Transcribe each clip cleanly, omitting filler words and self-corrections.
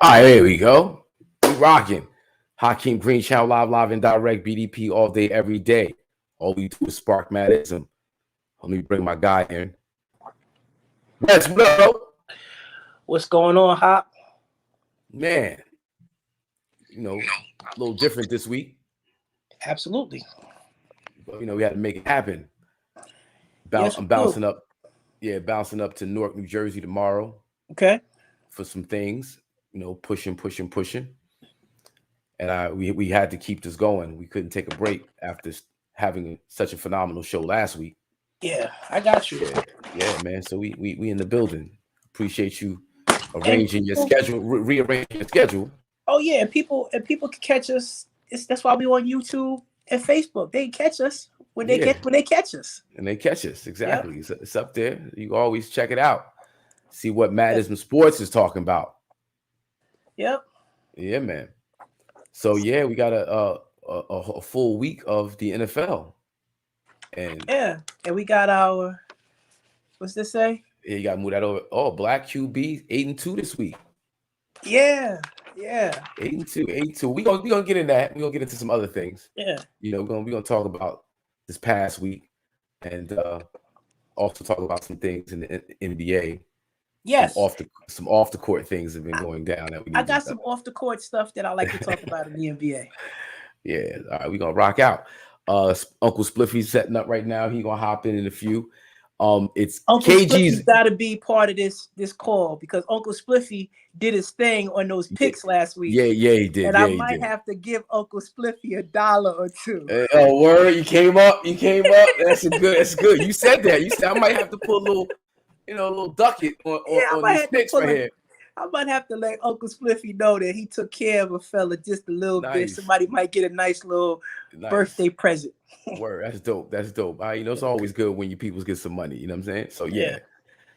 All right, here we go. We rocking. Hakeem Green Channel live and direct. BDP all day, every day. All we do is spark madism. Let me bring my guy in. Yes, what up, bro? What's going on, Hop? Man, a little different this week. Absolutely. But, we had to make it happen. I'm bouncing up. Yeah, bouncing up to Newark, New Jersey tomorrow. Okay. For some things, pushing. And we had to keep this going. We couldn't take a break after having such a phenomenal show last week. Yeah, I got you. Yeah, man. So we in the building. Appreciate you arranging your schedule, rearranging your schedule. Oh yeah, and people can catch us. That's why we on YouTube and Facebook. They catch us when they catch us. And they catch us, exactly. Yep. It's up there. You always check it out. See what IZM Sports is talking about. Yep. Yeah, man. So yeah, we got a full week of the NFL. And we got our, what's this say? Yeah, you got to move that over. Oh, Black QB 8-2 this week. Yeah. 8-2. We gonna get in that. We gonna get into some other things. Yeah. We're gonna talk about this past week and also talk about some things in the NBA. Yes. Some off the court things have been going down. I got some off the court stuff that I like to talk about in the NBA. Yeah. All right, we're gonna rock out. Uncle Spliffy's setting up right now. He gonna hop in a few. It's Uncle KG's Spliffy's got to be part of this call because Uncle Spliffy did his thing on those picks last week. Yeah, he did. And I might have to give Uncle Spliffy $1 or $2. Oh, word! You came up. That's good. You said that. You said I might have to put a little ducket on these picks right here. I might have to let Uncle Spliffy know that he took care of a fella just a little bit. Somebody might get a nice little birthday present. Word, that's dope. It's always good when your people get some money. You know what I'm saying? So yeah.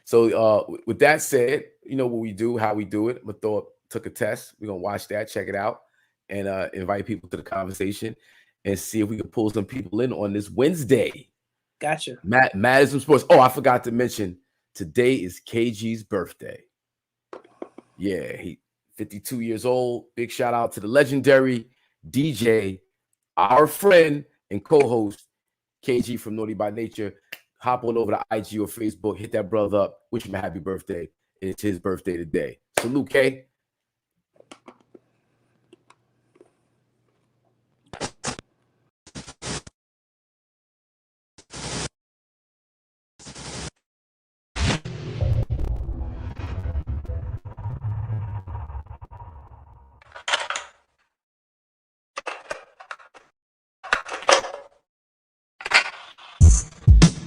So with that said, what we do, how we do it. Mathor took a test. We're gonna watch that, check it out, and invite people to the conversation and see if we can pull some people in on this Wednesday. Gotcha. IZM Sports. Oh, I forgot to mention today is KG's birthday. Yeah, he 52 years old. Big shout out to the legendary DJ, our friend and co-host KG from Naughty by Nature. Hop on over to IG or Facebook, hit that brother up, wish him a happy birthday. It's his birthday today. Salute, K.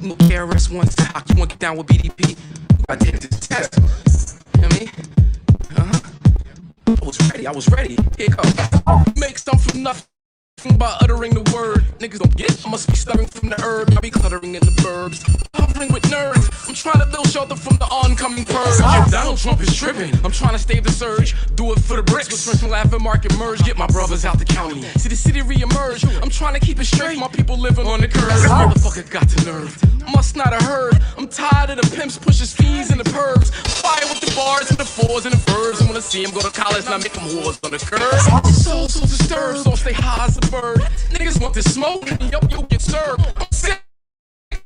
No KRS One stock. You want to get down with BDP? I did the test. You know what I mean? I was ready. Here it goes. Make stuff from nothing by uttering the word. Niggas don't get it. I must be stuttering from the herb. I be cluttering in the burbs. Hovering with nerds. I'm trying to build shelter from the oncoming purge. Yeah, Donald Trump is tripping. I'm trying to stave the surge. Do it for the bricks. With French and laughing market merge. Get my brothers out the county. See the city reemerge. I'm trying to keep it straight. My people living on the curb. Motherfucker got the nerve. Must not have heard. I'm tired of the pimps pushing fees in the perbs. Fire with the bars and the fours and the verbs. I wanna see him go to college, not make them whores on the curb. So disturbed, so stay high as a bird. Niggas want this smoke, and you'll get served. I'm sick.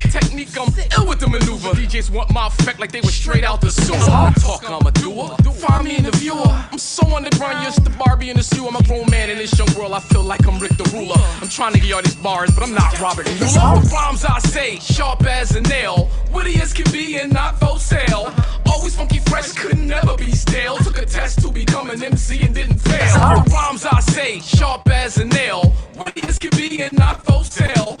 Technique, I'm ill with the maneuver. DJs want my effect like they were straight out the sewer. I talk, I'm a doer. Find me in the viewer. I'm so underground, you're just the Barbie in the sewer. I'm a grown man in this young world. I feel like I'm Rick the Ruler. I'm trying to get all these bars, but I'm not Robert Mueller. The rhymes I say, sharp as a nail, witty as can be and not for sale. Always funky fresh, could never be stale. Took a test to become an MC and didn't fail. The rhymes I say, sharp as a nail, witty as can be and not for sale.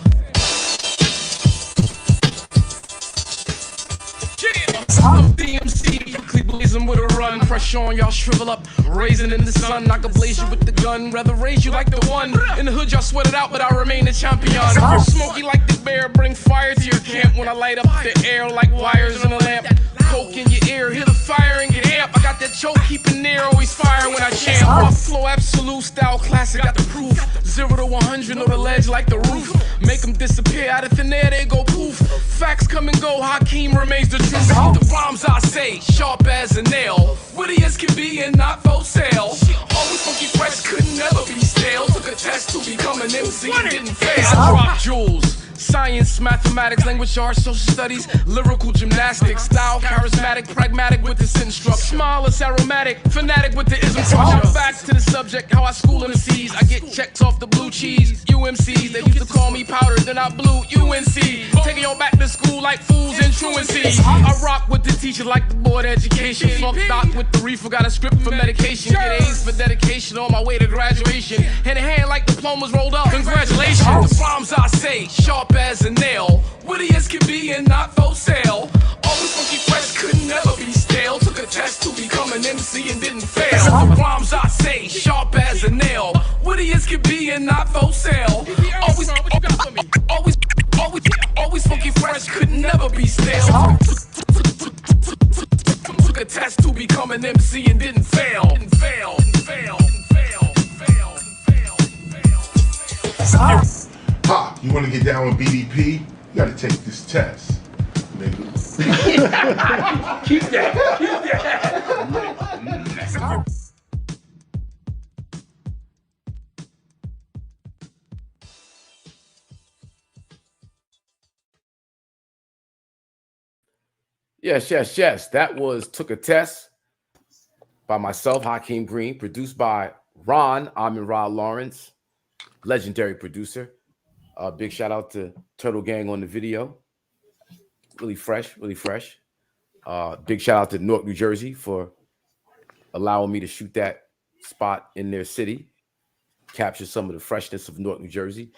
I'm DMC, quickly blazing with a run. Pressure on y'all, shrivel up, raising in the sun. I can blaze you with the gun, rather raise you like the one. In the hood, y'all sweat it out, but I remain the champion. Smoky like the bear, bring fire to your camp. When I light up the air like wires in a lamp. Coke in your ear, hear the fire and get amp. I got that choke, keeping near, always fire when I chant. My flow absolute style classic, got the proof. 0 to 100 on the ledge like the roof. Make them disappear out of thin air, they go poof. Facts come and go, Hakeem remains the truth. The rhymes I say, sharp as a nail. Witty as can be and not for sale. Always funky fresh, could never be stale. Took a test to become an MC and didn't fail. I drop jewels. Science, mathematics, language arts, social studies, lyrical gymnastics, style, charismatic, pragmatic with the sentence structure. Smile is aromatic, fanatic with the ism structure. Back to the subject, how I school MCs. I get checks off the blue cheese. UMCs, they used to call me powder, then I blew UNC. Taking y'all back to school like fools in truancy. I rock with the teacher like the board education. Funk doc with the reefer, got a script for medication. Get A's for dedication on my way to graduation. Hand in hand like diplomas rolled up. Congratulations. The rhymes I say, sharp as a nail, witty as can be and not for sale. Always funky fresh, could never be stale. Took a test to become an MC and didn't fail. The rhymes I say, sharp as a nail, witty as can be and not for sale. Always funky fresh, could never be stale. Took a test to become an MC and didn't fail. Pop, you want to get down with BDP? You got to take this test, nigga. Keep that. Yes. That was Took a Test by myself, Hakeem Green, produced by Ron Lawrence, legendary producer. Big shout out to Turtle Gang on the video. Really fresh. Big shout out to Newark, New Jersey for allowing me to shoot that spot in their city. Capture some of the freshness of Newark, New Jersey.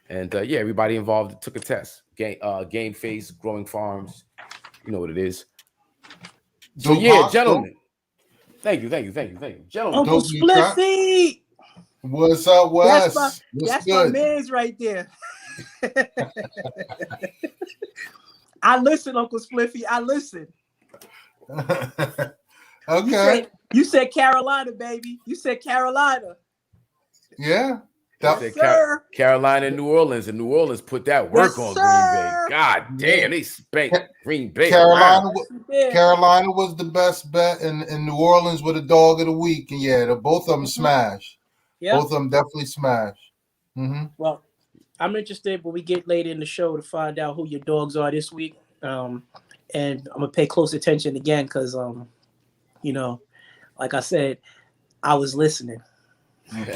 And everybody involved took a test. Game Face, Growing Farms. You know what it is. So gentlemen. Thank you. Gentlemen. Uncle Spliffy. What's up, Wes? That's my man's right there. I listen, Uncle Spliffy. I listen. Okay. You said Carolina, baby. You said Carolina. Yeah. Yes, sir. Carolina and New Orleans put that work on Green Bay. God damn, they spanked Green Bay. Carolina was the best bet, and New Orleans were the dog of the week. And both of them smashed. Yeah. Both of them definitely smashed. Mm-hmm. Well, I'm interested when we get later in the show to find out who your dogs are this week. And I'm gonna pay close attention again because like I said, I was listening. And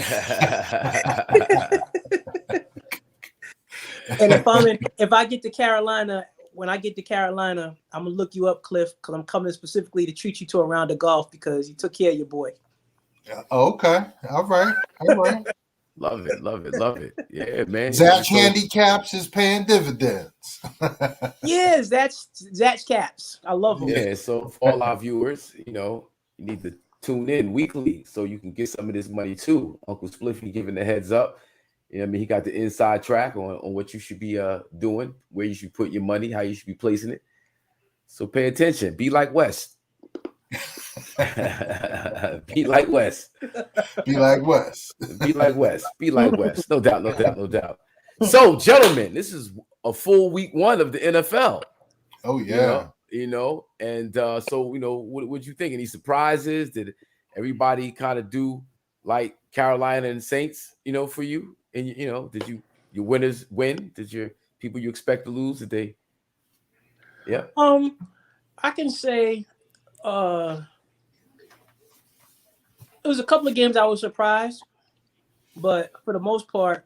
if I get to Carolina, when I get to Carolina, I'm gonna look you up, Cliff, because I'm coming specifically to treat you to a round of golf because you took care of your boy. Okay. All right. Love it. Yeah, man. Zach Handicaps is paying dividends. Yes, that's Zach Caps. I love him. Yeah, so for all our viewers, you need to tune in weekly so you can get some of this money too. Uncle Spliffy giving the heads up. He got the inside track on what you should be doing, where you should put your money, how you should be placing it. So pay attention. Be like Wes. Be like Wes. No doubt. So, gentlemen, this is a full week one of the NFL. Oh yeah. And what you think? Any surprises? Did everybody kind of do like Carolina and Saints, for you? And did your winners win? Did your people you expect to lose? Did they? Yeah. I can say it was a couple of games I was surprised, but for the most part,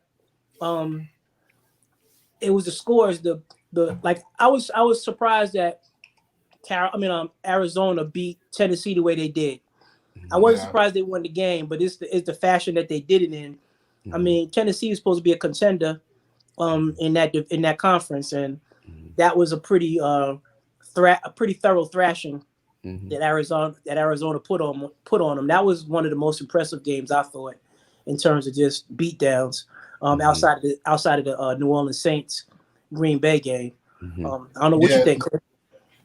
it was the scores. I was surprised that Arizona beat Tennessee the way they did. I wasn't surprised they won the game, but it's the fashion that they did it in. I mean, Tennessee is supposed to be a contender in that conference, and that was a pretty thorough thrashing that Arizona put on them. That was one of the most impressive games I thought in terms of just beatdowns outside of the New Orleans Saints Green Bay game. I don't know what you think, Chris.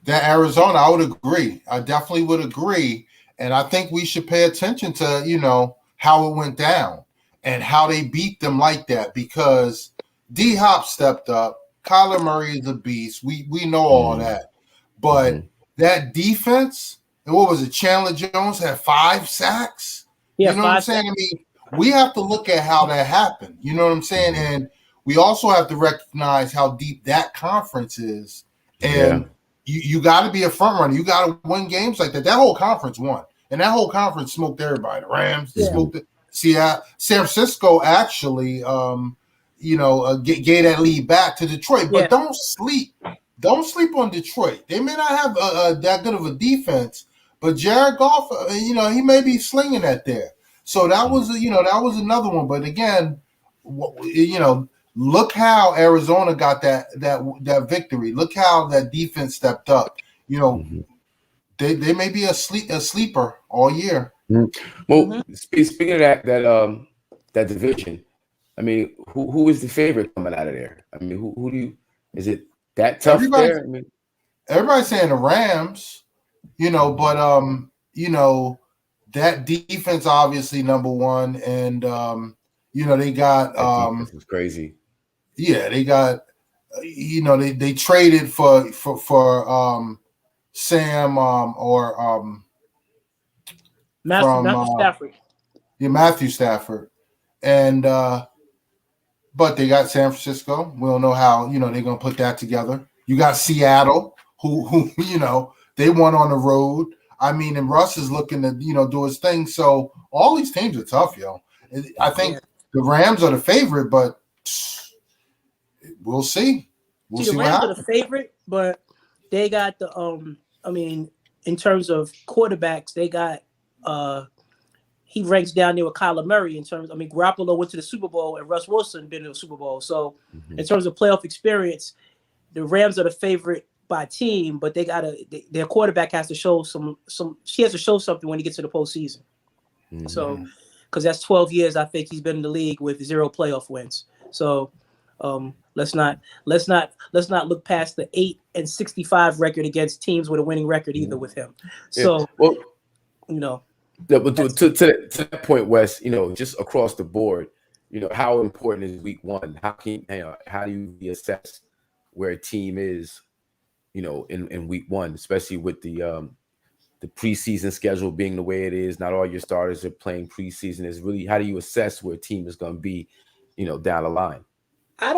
That Arizona, I would agree. I definitely would agree. And I think we should pay attention to, you know, how it went down and how they beat them like that, because D-Hop stepped up. Kyler Murray is a beast. We know all that. But that defense, and what was it? Chandler Jones had 5 sacks. Yeah, you know what I'm saying? I mean, we have to look at how that happened. You know what I'm saying? And we also have to recognize how deep that conference is. And you got to be a front runner. You got to win games like that. That whole conference won. And that whole conference smoked everybody. The Rams smoked it. San Francisco actually, gave that lead back to Detroit. But don't sleep on Detroit. They may not have that good of a defense, but Jared Goff, he may be slinging that there. So that was, that was another one. But again, look how Arizona got that victory. Look how that defense stepped up. They may be a sleeper all year. Well, speaking of that division, I mean, who is the favorite coming out of there? I mean, who do you? Is it that tough there? I mean, everybody's saying the Rams, but that defense obviously number one, and they got this is crazy. Yeah, they got they traded for Sam Matthew Stafford. Yeah, Matthew Stafford, and but they got San Francisco. We don't know how they're gonna put that together. You got Seattle, who they won on the road. I mean, and Russ is looking to do his thing. So all these teams are tough, yo. I think the Rams are the favorite, but we'll see. We'll see the Rams are the favorite, but they got the in terms of quarterbacks, they got he ranks down there with Kyler Murray in terms. Garoppolo went to the Super Bowl and Russ Wilson been to the Super Bowl. So in terms of playoff experience, the Rams are the favorite by team, but their quarterback has to show she has to show something when he gets to the postseason. So because that's 12 years I think he's been in the league with 0 playoff wins. So let's not look past the 8-65 record against teams with a winning record either with him. So Yeah, but to that point, Wes, just across the board, how important is week 1? How do you assess where a team is, in week 1, especially with the preseason schedule being the way it is? Not all your starters are playing preseason. Is really, how do you assess where a team is going to be, down the line? I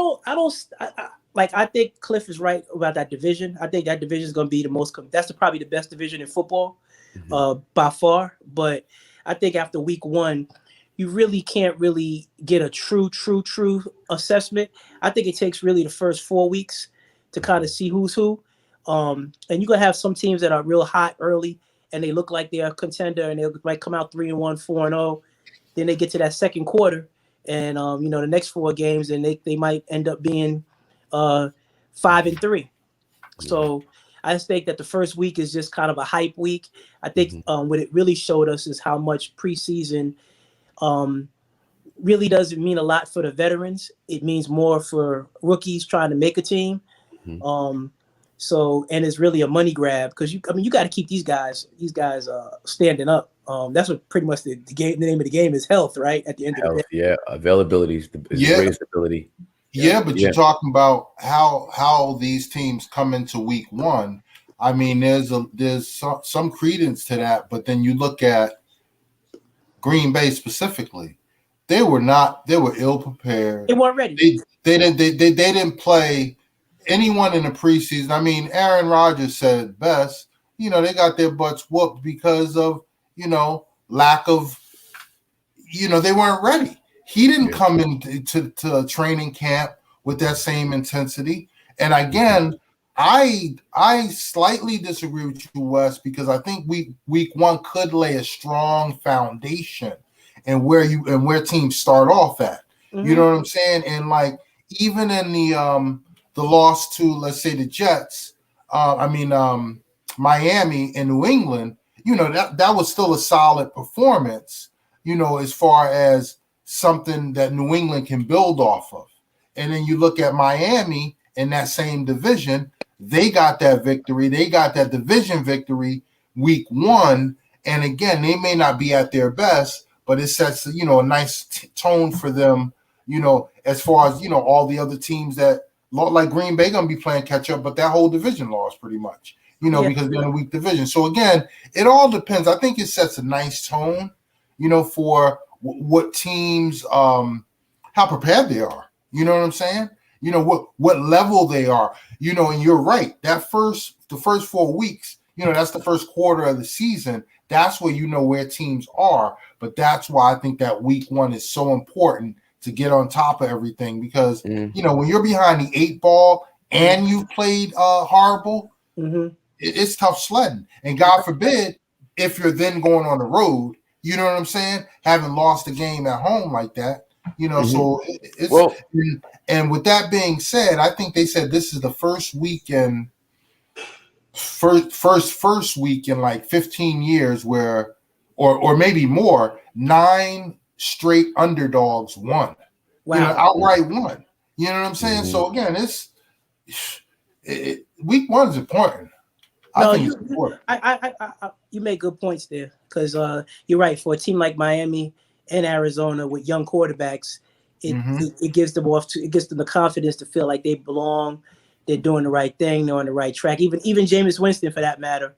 think Cliff is right about that division. I think that division is going to be that's probably the best division in football by far. But I think after week 1, you really can't really get a true assessment. I think it takes really the first 4 weeks to kind of see who's who. And you're going to have some teams that are real hot early and they look like they're a contender and they might come out 3-1, 4-0. Then they get to that second quarter and, the next 4 games and they might end up being 5-3. So I just think that the first week is just kind of a hype week. I think what it really showed us is how much preseason really doesn't mean a lot for the veterans. It means more for rookies trying to make a team. And it's really a money grab because you got to keep these guys standing up. That's what pretty much the name of the game is, health, right? At the end of the day. Yeah, availability is the greatest ability. Yeah, but you're talking about how these teams come into week 1. I mean, there's some credence to that, but then you look at Green Bay specifically. They were ill prepared. They weren't ready. They didn't play anyone in the preseason. I mean, Aaron Rodgers said it best. They got their butts whooped because of lack of. They weren't ready. He didn't come into training camp with that same intensity. And again, I slightly disagree with you, Wes, because I think week 1 could lay a strong foundation and where teams start off at. You know what I'm saying? And like even in the loss to, let's say, the Jets, Miami and New England, that was still a solid performance, as far as something that New England can build off of. And then you look at Miami in that same division, they got that victory. They got that division victory week 1. And again, they may not be at their best, but it sets, a nice tone for them, as far as, all the other teams that, like Green Bay, going to be playing catch up, but that whole division lost pretty much, because they're in a weak division. So again, it all depends. I think it sets a nice tone, for what teams, how prepared they are. You know what I'm saying? What level they are, and you're right. The first 4 weeks, that's the first quarter of the season. That's where where teams are. But that's why I think that week 1 is so important to get on top of everything, because, when you're behind the 8 ball and you've played horrible, it's tough sledding. And God forbid, if you're then going on the road, you know what I'm saying? Having lost a game at home like that, so it's and with that being said, I think they said this is the first week in like 15 years where, or maybe more, 9 straight underdogs won. Wow. Outright won. You know what I'm saying? So again, week 1 is important. You make good points there, because you're right. For a team like Miami and Arizona with young quarterbacks, it gives them the confidence to feel like they belong. They're doing the right thing. They're on the right track. Even Jameis Winston, for that matter,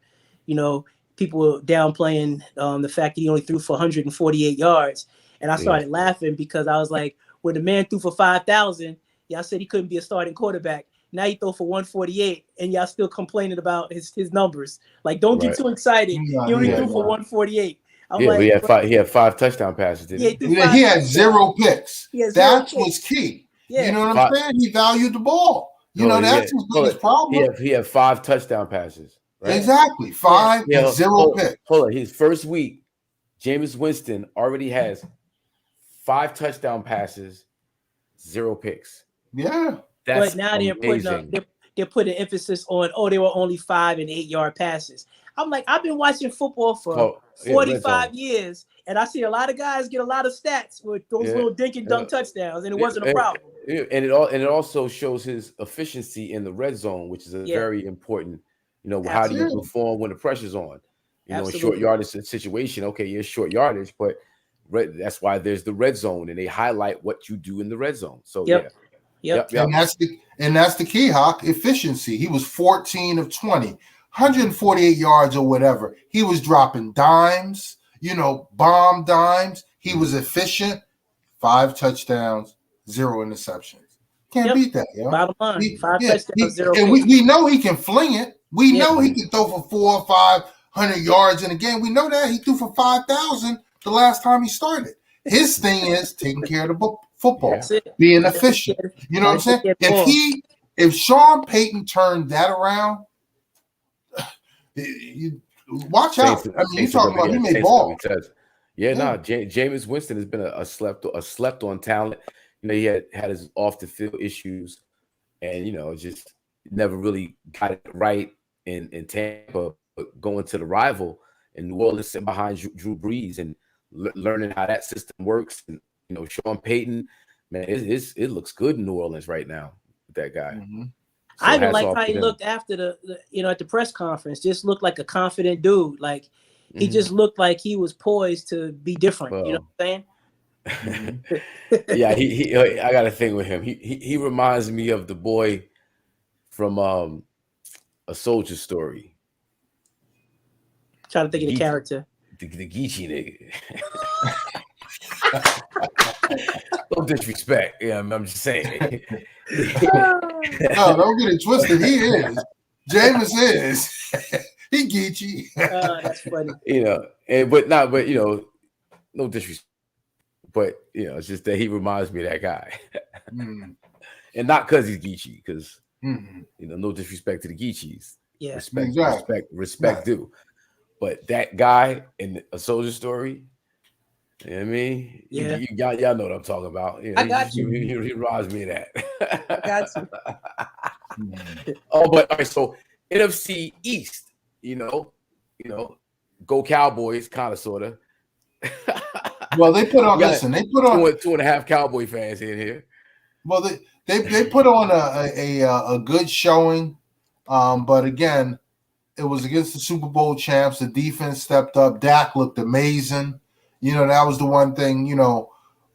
people were downplaying the fact that he only threw for 148 yards, and I started laughing because I was like, when the man threw for 5,000, y'all said he couldn't be a starting quarterback. Now he throw for 148, and y'all still complaining about his numbers. Like, don't get too excited. He only threw for 148. He had 5 touchdown passes. Didn't he? He had 0 picks. That was key. Yeah. You know what I'm saying? He valued the ball. That's his biggest problem. He had 5 touchdown passes. Right? Exactly. 5 and 0 picks. Hold on. His first week, Jameis Winston already has 5 touchdown passes, 0 picks. Yeah. But now they're putting emphasis on, they were only 5 and 8 yard passes. I'm like, I've been watching football for 45 years, and I see a lot of guys get a lot of stats with those little dink and dunk touchdowns, and it wasn't a problem. And it also shows his efficiency in the red zone, which is a very important. How do you perform when the pressure's on? In short yardage situation. Okay, you're short yardage, but that's why there's the red zone, and they highlight what you do in the red zone. So Yep. And that's the key, Hawk. Efficiency. He was 14 of 20, 148 yards or whatever. He was dropping dimes, bomb dimes. He was efficient. 5 touchdowns, 0 interceptions. Can't beat that, yo. Bottom line, 5 touchdowns, 0. And we know he can fling it. We know he can throw for 400 or 500 yards in a game. We know that he threw for 5,000 the last time he started. His thing is taking care of the football, being efficient. You know what I'm saying? If Sean Payton turned that around, watch out. I mean, you're talking about he made ball. Jameis Winston has been a slept on talent. He had his off the field issues, and just never really got it right in Tampa. But going to the rival in New Orleans, sitting behind Drew Brees and learning how that system works, and Sean Payton, man, it looks good in New Orleans right now with that guy. So I even like how he looked after the at the press conference. Just looked like a confident dude. Like he just looked like he was poised to be different. You know what I'm saying? I got a thing with him. He reminds me of the boy from A Soldier Story. Trying to think of the character. The Geechee nigga. No disrespect. I'm just saying. No, don't get it twisted. He is. Jameis is. He Geechee. That's funny. No disrespect. But it's just that he reminds me of that guy. And not because he's Geechee, because no disrespect to the Geechees. Yeah. Respect due. But that guy in A Soldier Story, you know what I mean? Yeah. Y'all know what I'm talking about. I got you. He reminds me of that. I got you. But all right, so NFC East, go Cowboys, kind of, sort of. Well, they put on. Listen, they put on 2.5 Cowboy fans in here. Well, they put on a good showing, but again, it was against the Super Bowl champs. The defense stepped up. Dak looked amazing. That was the one thing,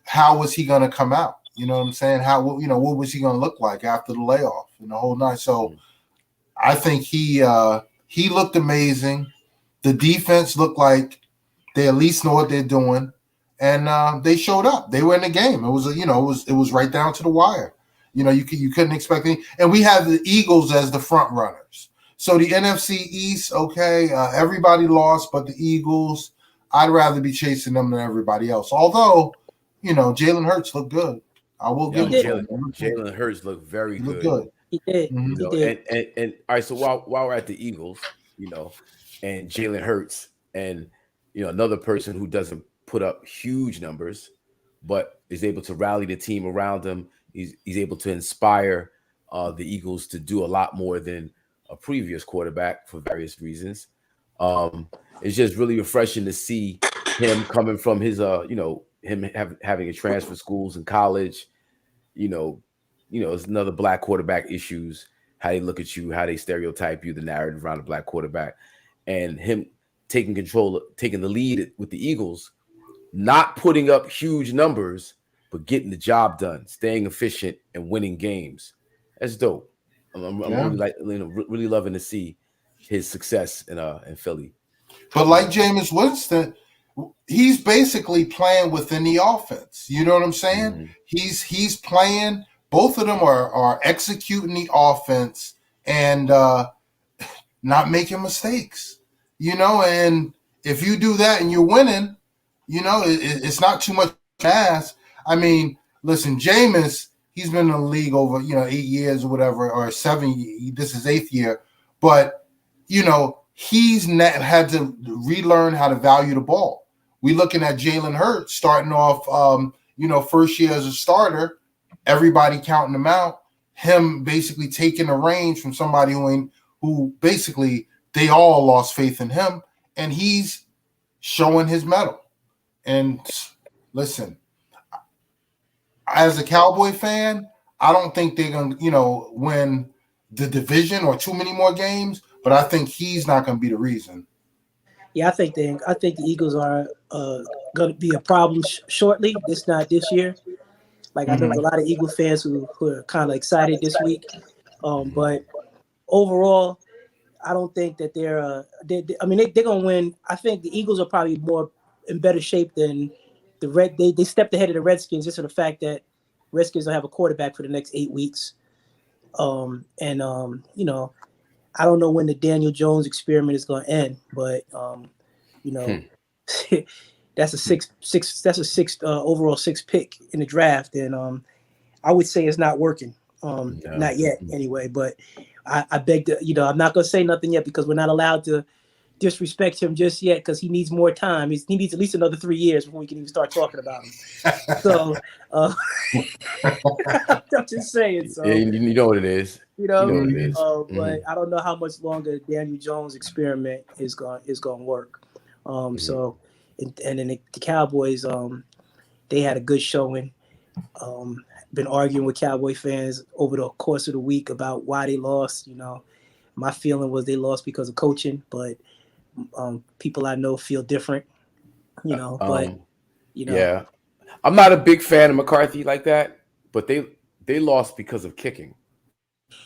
how was he going to come out? You know what I'm saying? What was he going to look like after the layoff and the whole night? So I think he looked amazing. The defense looked like they at least know what they're doing, and they showed up. They were in the game. It was it was right down to the wire. You couldn't expect anything. And we had the Eagles as the front runners. So the NFC East, okay, everybody lost, but the Eagles, I'd rather be chasing them than everybody else. Although, Jalen Hurts looked good. I will give it to him. Jalen Hurts looked very good. Good. He did. Mm-hmm. He did. And all right, so while we're at the Eagles, and Jalen Hurts, and another person who doesn't put up huge numbers, but is able to rally the team around him. He's able to inspire the Eagles to do a lot more than a previous quarterback for various reasons. It's just really refreshing to see him coming from his him having a transfer schools in college. It's another black quarterback issues, how they look at you, how they stereotype you, the narrative around a black quarterback, and him taking the lead with the Eagles, not putting up huge numbers, but getting the job done, staying efficient and winning games. That's dope. I'm really loving to see his success in Philly. But like Jameis Winston, he's basically playing within the offense. You know what I'm saying? Mm-hmm. He's playing. Both of them are executing the offense and not making mistakes. And if you do that and you're winning, it's not too much to ask. I mean, listen, Jameis, he's been in the league over 8 years or whatever, or 7. This is 8th year, but he's had to relearn how to value the ball. We're looking at Jalen Hurts starting off, first year as a starter, everybody counting him out, him basically taking the reins from somebody who basically they all lost faith in him, and he's showing his mettle. And listen, as a Cowboy fan, I don't think they're going to, win the division or too many more games, but I think he's not going to be the reason. Yeah, I think the Eagles are going to be a problem shortly. Not this year. Like, I know there's a lot of Eagle fans who are kind of excited this week. But overall, I don't think that they're going to win. I think the Eagles are probably more in better shape than the they stepped ahead of the Redskins just for the fact that Redskins don't have a quarterback for the next 8 weeks. I don't know when the Daniel Jones experiment is going to end, but that's a sixth overall 6th pick in the draft, and I would say it's not working. Not yet, anyway. But I beg to, I'm not going to say nothing yet because we're not allowed to disrespect him just yet because he needs more time. He needs at least another 3 years before we can even start talking about him. So I'm just saying. So yeah, you know what it is. But I don't know how much longer Daniel Jones experiment is going to work. So and then the Cowboys, they had a good showing. Been arguing with Cowboy fans over the course of the week about why they lost. My feeling was they lost because of coaching, but people I know feel different. Yeah, I'm not a big fan of McCarthy like that, but they lost because of kicking.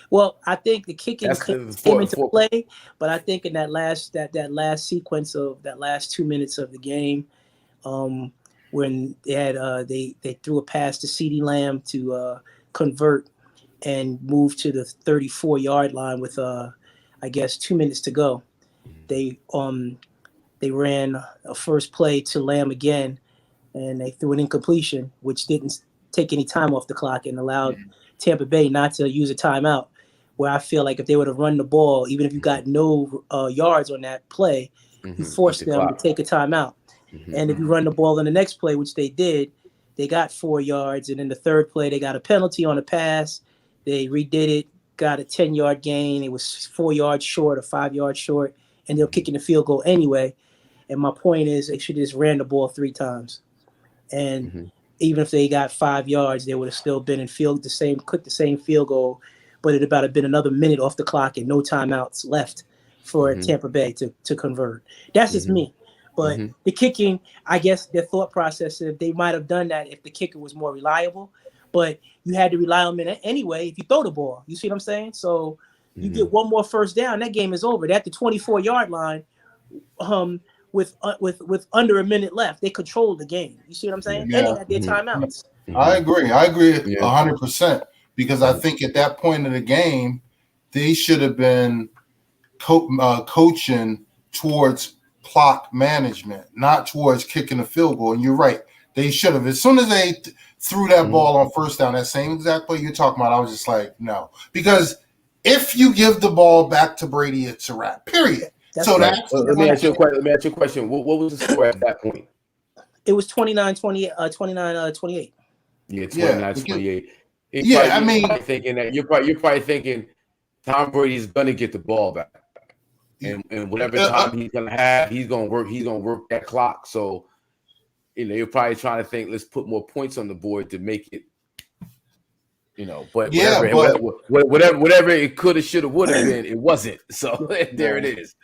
Well, I think the kicking came into play, but I think in that last sequence of that last 2 minutes of the game, when they had they threw a pass to CeeDee Lamb to convert and move to the 34-yard line with 2 minutes to go. They ran a first play to Lamb again, and they threw an incompletion, which didn't take any time off the clock and allowed Tampa Bay not to use a timeout. Where I feel like if they would have run the ball, even if you got no yards on that play, you forced them to take a timeout. And if you run the ball in the next play, which they did, they got 4 yards. And in the third play, they got a penalty on a pass. They redid it, got a 10-yard gain. It was 4 yards short or 5 yards short, and they're kicking the field goal anyway. And my point is they should have just ran the ball 3 times. And even if they got 5 yards, they would have still been in cooked the same field goal, but it'd about have been another minute off the clock and no timeouts left for Tampa Bay to convert. That's just me. But the kicking, I guess their thought process is they might have done that if the kicker was more reliable. But you had to rely on him anyway if you throw the ball. You see what I'm saying? So you get one more first down, that game is over. They're at the 24-yard line with under a minute left. They controlled the game. You see what I'm saying? And they had their timeouts. I agree 100% because I think at that point in the game, they should have been coaching towards clock management, not towards kicking a field goal. And you're right. They should have. As soon as they threw that ball on first down, that same exact play you're talking about, I was just like, no. Because if you give the ball back to Brady, it's a wrap, period. Let me ask you a question. What was the score at that point? It was 29-28. 29-28. Yeah, 29-28. I mean, you're probably thinking Tom Brady's gonna get the ball back. And whatever time he's gonna have, he's gonna work that clock. So, you're probably trying to think, let's put more points on the board to make it, but whatever it could have, should have, would have been, it wasn't. So there it is.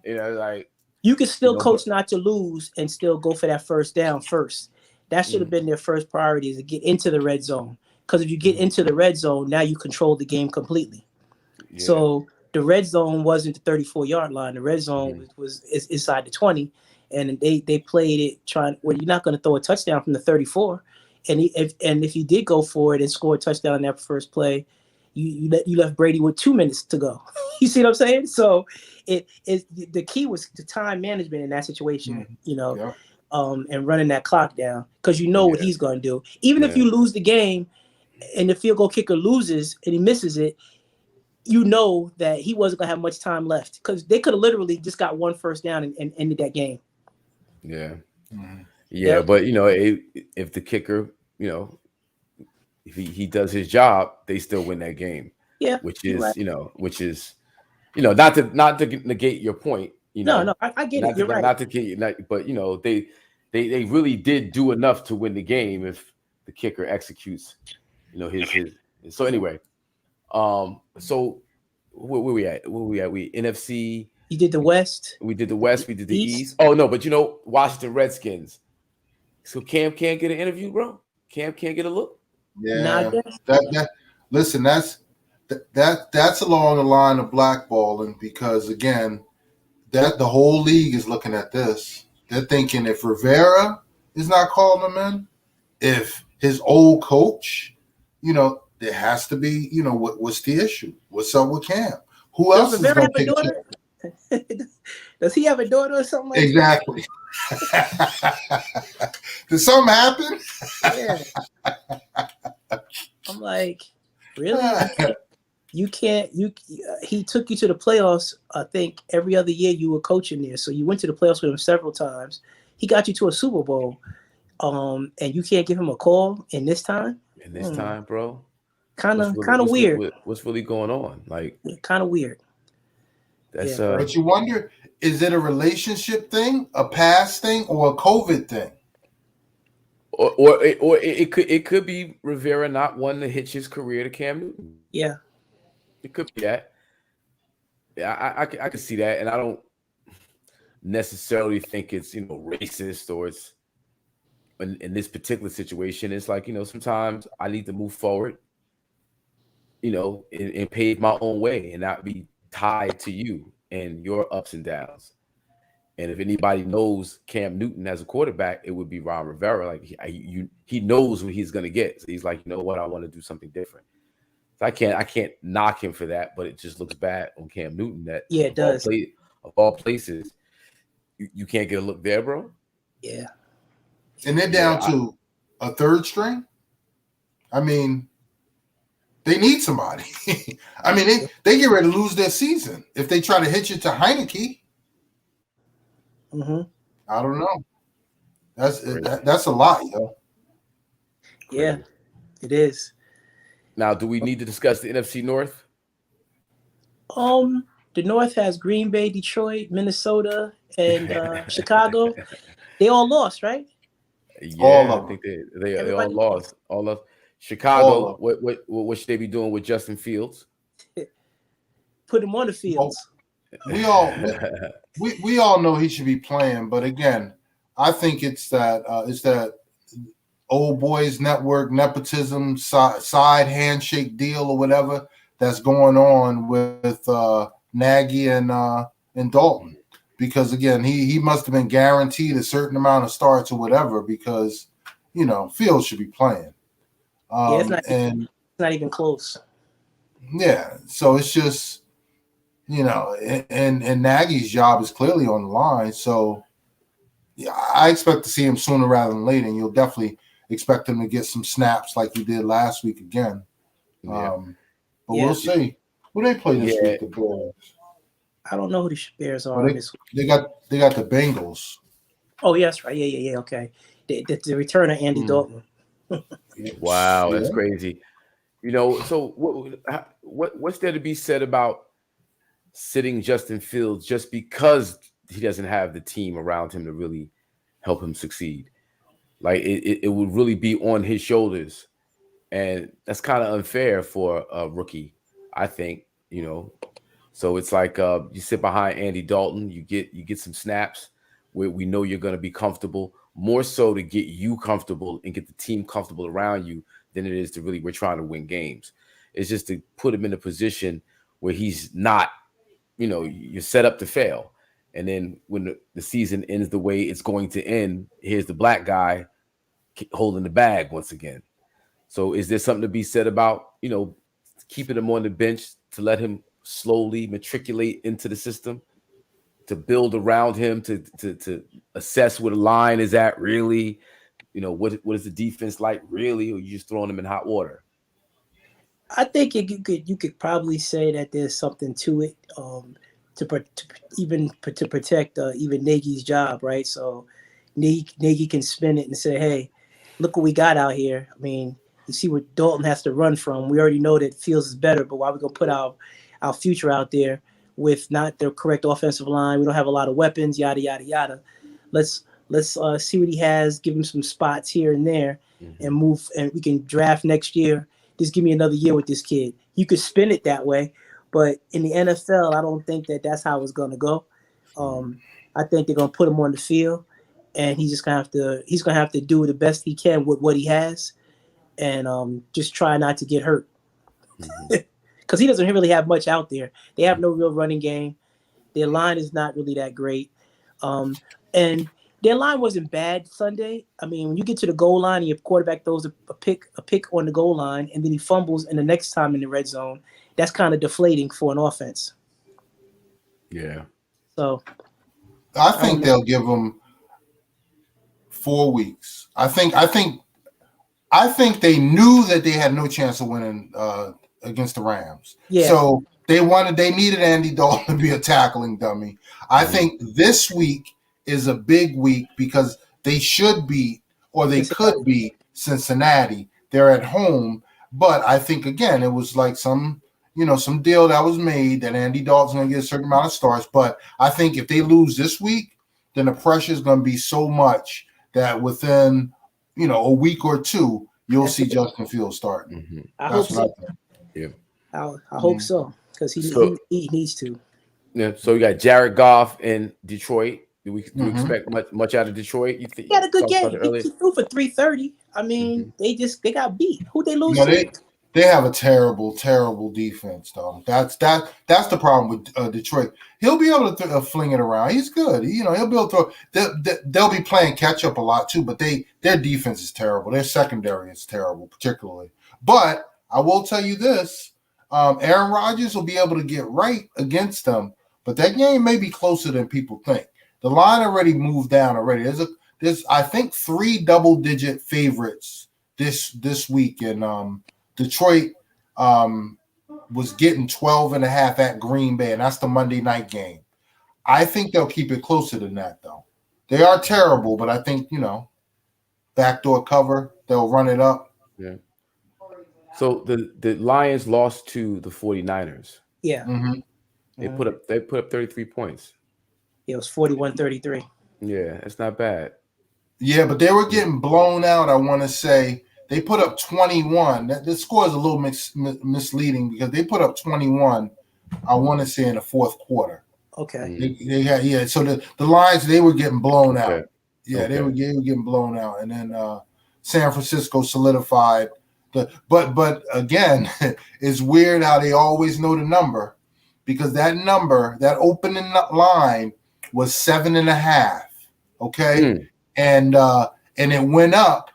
Like you can still coach not to lose and still go for that first down first. That should have been their first priority, is to get into the red zone. Because if you get into the red zone, now you control the game completely. Yeah. So the red zone wasn't the 34-yard line. The red zone was inside the 20, and they played it trying. Well, you're not going to throw a touchdown from the 34, and if you did go for it and score a touchdown in that first play, you left Brady with 2 minutes to go. You see what I'm saying? So the key was the time management in that situation. And running that clock down, because what he's going to do. Even if you lose the game and the field goal kicker loses and he misses it, that he wasn't going to have much time left, because they could have literally just got one first down and ended that game. Yeah. Yeah. But, if the kicker, if he does his job, they still win that game. Yeah. Which is, not to negate your point. No, I get it. You're right. Not to get you, but they really did do enough to win the game if the kicker executes, his. So anyway, so where we at? We NFC. You did the West. We did the West. We did the East. Oh no, but Washington Redskins. So Cam can't get an interview, bro. Cam can't get a look. Yeah. Listen, that's along the line of blackballing, because again, that the whole league is looking at this. They're thinking, if Rivera is not calling him in, if his old coach, there has to be, what's the issue? What's up with Cam? Who else is going to take a chance? Does he have a daughter or something like exactly. Did something happen? Yeah. I'm like, really? You can't. He took you to the playoffs. I think every other year you were coaching there, so you went to the playoffs with him several times. He got you to a Super Bowl, and you can't give him a call in this time. In this time, bro. Kind of weird. What's really going on? Like, kind of weird. That's But you wonder, is it a relationship thing, a past thing, or a COVID thing? Or it could be Rivera not wanting to hitch his career to Cam Newton. Yeah. It could be that. Yeah, I can see that, and I don't necessarily think it's racist, or it's in this particular situation. It's like sometimes I need to move forward, and pave my own way, and not be tied to you and your ups and downs. And if anybody knows Cam Newton as a quarterback, it would be Ron Rivera. Like he knows what he's gonna get. So he's like, I want to do something different. So I can't knock him for that, but it just looks bad on Cam Newton that it does. Of all places, you can't get a look there, bro. Yeah. And they're down to a third string. I mean, they need somebody. I mean, they get ready to lose their season if they try to hitch it to Heineke. Mm-hmm. I don't know. That's a lot, yo. Yeah, it is. Now, do we need to discuss the NFC North? The North has Green Bay, Detroit, Minnesota, and Chicago. They all lost, right? Yeah, I think they all lost. All of Chicago. What should they be doing with Justin Fields? Put him on the fields. we all know he should be playing, but again, I think it's that old boys network nepotism side handshake deal or whatever that's going on with Nagy and Dalton, because again he must have been guaranteed a certain amount of starts or whatever, because Fields should be playing. It's not even close. Yeah, so it's just and Nagy's job is clearly on the line, so yeah, I expect to see him sooner rather than later, and you'll definitely expect him to get some snaps like he did last week again. Yeah. But we'll see. Who they play this week? The Bears. I don't know who the Bears are this week. They got the Bengals. Oh, yeah, that's right. Yeah. Okay. The return of Andy Dalton. Wow, that's crazy. So what's there to be said about sitting Justin Fields just because he doesn't have the team around him to really help him succeed? Like it would really be on his shoulders, and that's kind of unfair for a rookie, I think. So it's like you sit behind Andy Dalton, you get some snaps where we know you're going to be comfortable, more so to get you comfortable and get the team comfortable around you than it is to really we're trying to win games. It's just to put him in a position where he's not, you're set up to fail. And then when the season ends the way it's going to end, here's the black guy holding the bag once again. So is there something to be said about, keeping him on the bench to let him slowly matriculate into the system, to build around him, to assess where the line is at really? What is the defense like really, or you just throwing them in hot water? I think you could probably say that there's something to it, to protect even Nagy's job, right? So Nagy can spin it and say, hey, look what we got out here. I mean, you see what Dalton has to run from. We already know that Fields is better, but why are we going to put our future out there with not the correct offensive line? We don't have a lot of weapons, yada, yada, yada. Let's see what he has, give him some spots here and there, and move, and we can draft next year. Just give me another year with this kid. You could spin it that way, but in the NFL, I don't think that's how it's going to go. I think they're going to put him on the field, and he's going to have to do the best he can with what he has, and just try not to get hurt. Because he doesn't really have much out there. They have no real running game. Their line is not really that great. And their line wasn't bad Sunday. I mean, when you get to the goal line and your quarterback throws a pick on the goal line, and then he fumbles in the next time in the red zone, that's kind of deflating for an offense. Yeah. So I think they'll give him 4 weeks. I think they knew that they had no chance of winning against the Rams. Yeah. So they needed Andy Dalton to be a tackling dummy. I think this week is a big week because they should beat, or they could beat, Cincinnati. They're at home, but I think again it was like some deal that was made that Andy Dalton's going to get a certain amount of starts. But I think if they lose this week, then the pressure is going to be so much that within a week or two you'll see Justin Fields starting. I hope so. Yeah, I hope so, because he needs to. Yeah. So you got Jared Goff in Detroit. Do we expect much out of Detroit? You think he had a good game. He threw for 330. I mean, they got beat. Who they lose to? They have a terrible, terrible defense, though. That's the problem with Detroit. He'll be able to fling it around. He's good. He'll be able to throw. They'll be playing catch up a lot too, but their defense is terrible. Their secondary is terrible, particularly. But I will tell you this: Aaron Rodgers will be able to get right against them, but that game may be closer than people think. The line already moved down already. There's I think 3 double-digit favorites this week, and Detroit was getting 12.5 at Green Bay, and that's the Monday night game. I think they'll keep it closer than that, though. They are terrible, but I think backdoor cover, they'll run it up. Yeah. So the Lions lost to the 49ers. Yeah. Mm-hmm. They put up 33 points. It was 41-33. Yeah, it's not bad. Yeah, but they were getting blown out, I want to say. They put up 21. The score is a little misleading because they put up 21, I want to say, in the fourth quarter. Okay. They had So the Lions, they were getting blown out. Okay. Yeah, they were getting blown out, and then San Francisco solidified But again, it's weird how they always know the number, because that number, that opening line, was 7.5. Okay, and it went up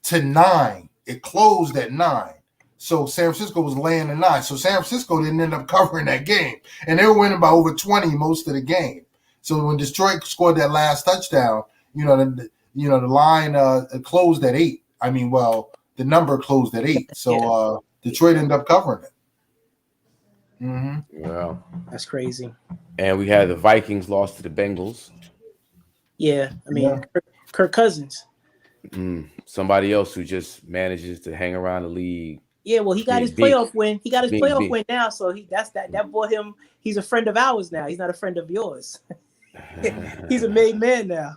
to 9. It closed at 9. So San Francisco was laying the 9. So San Francisco didn't end up covering that game, and they were winning by over 20 most of the game. So when Detroit scored that last touchdown, the line closed at 8. I mean, well, the number closed at 8. So Detroit ended up covering it. Mm-hmm. Wow, that's crazy. And we had the Vikings lost to the Bengals. Yeah, I mean, Kirk Cousins. Somebody else who just manages to hang around the league. Yeah, well, he got his playoff win. He got his playoff win now, so that brought him. He's a friend of ours now. He's not a friend of yours. He's a made man now.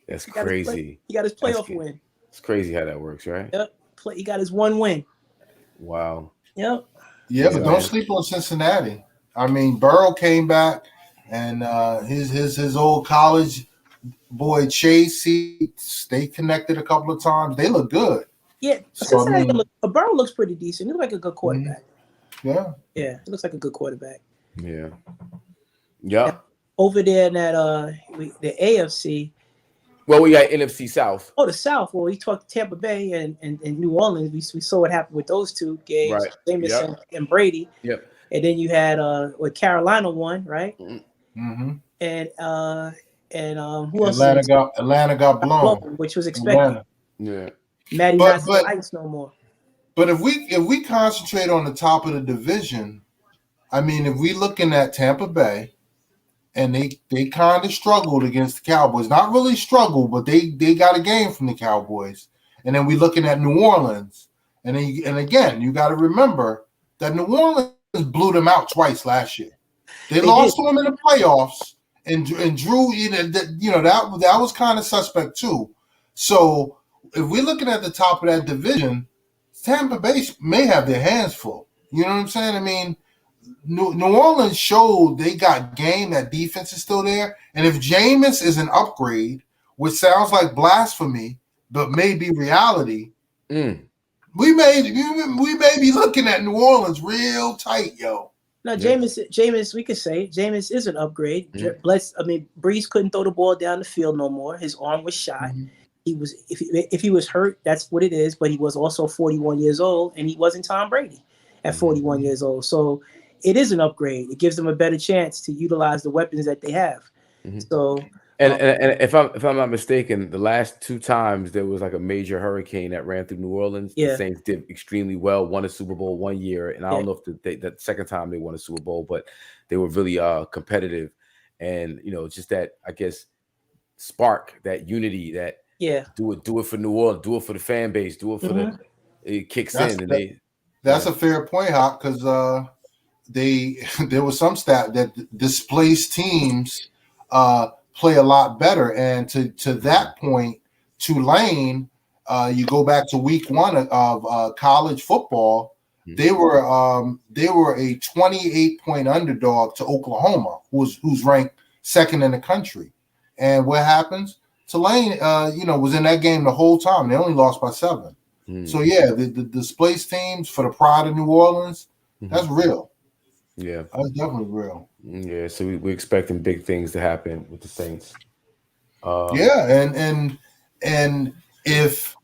That's crazy. He got his playoff win. It's crazy how that works, right? Yep. He got his one win. Wow. Yep. Yeah, but don't sleep on Cincinnati. I mean, Burrow came back, and his old college boy Chase, they connected a couple of times. They look good. Yeah, so, Burrow looks pretty decent. He looks like a good quarterback. Yeah. Yeah, he looks like a good quarterback. Yeah. Yeah. Over there in that the AFC. Well, we got NFC South. Oh, the South. Well, we talked Tampa Bay and New Orleans. We saw what happened with those two games, right. Jameis and Brady. Yep. And then you had Carolina won, right? Mm-hmm. And who else? Atlanta got blown, which was expected. Yeah. Matty not the ice no more. But if we concentrate on the top of the division, I mean, if we looking at Tampa Bay, and they kind of struggled against the Cowboys. Not really struggled, but they got a game from the Cowboys. And then we looking at New Orleans, and again, you got to remember that New Orleans blew them out twice last year. They lost to them in the playoffs, and Drew, that was kind of suspect too. So if we're looking at the top of that division, Tampa Bay may have their hands full. You know what I'm saying? I mean, New Orleans showed they got game. That defense is still there. And if Jameis is an upgrade, which sounds like blasphemy, but may be reality, we may be looking at New Orleans real tight, yo. No, Jameis, we could say Jameis is an upgrade. Brees couldn't throw the ball down the field no more. His arm was shot. Mm-hmm. He was if he was hurt, that's what it is. But he was also 41 years old, and he wasn't Tom Brady at 41 years old. So it is an upgrade. It gives them a better chance to utilize the weapons that they have. Mm-hmm. So, and if I'm not mistaken, the last 2 times there was like a major hurricane that ran through New Orleans. Yeah. The Saints did extremely well. Won a Super Bowl one year, and I don't know if that second time they won a Super Bowl, but they were really competitive. And just that, I guess, spark, that unity, that do it for New Orleans, do it for the fan base, do it for it kicks in, and that's a fair point, Hawk, because there was some stat that displaced teams play a lot better, and to that point, Tulane, you go back to week 1 of college football, they were a 28-point underdog to Oklahoma, who's ranked second in the country, and what happens? Tulane, was in that game the whole time. They only lost by 7. So the displaced teams for the pride of New Orleans, that's real. Yeah, that's definitely real. Yeah, so we're expecting big things to happen with the Saints. And if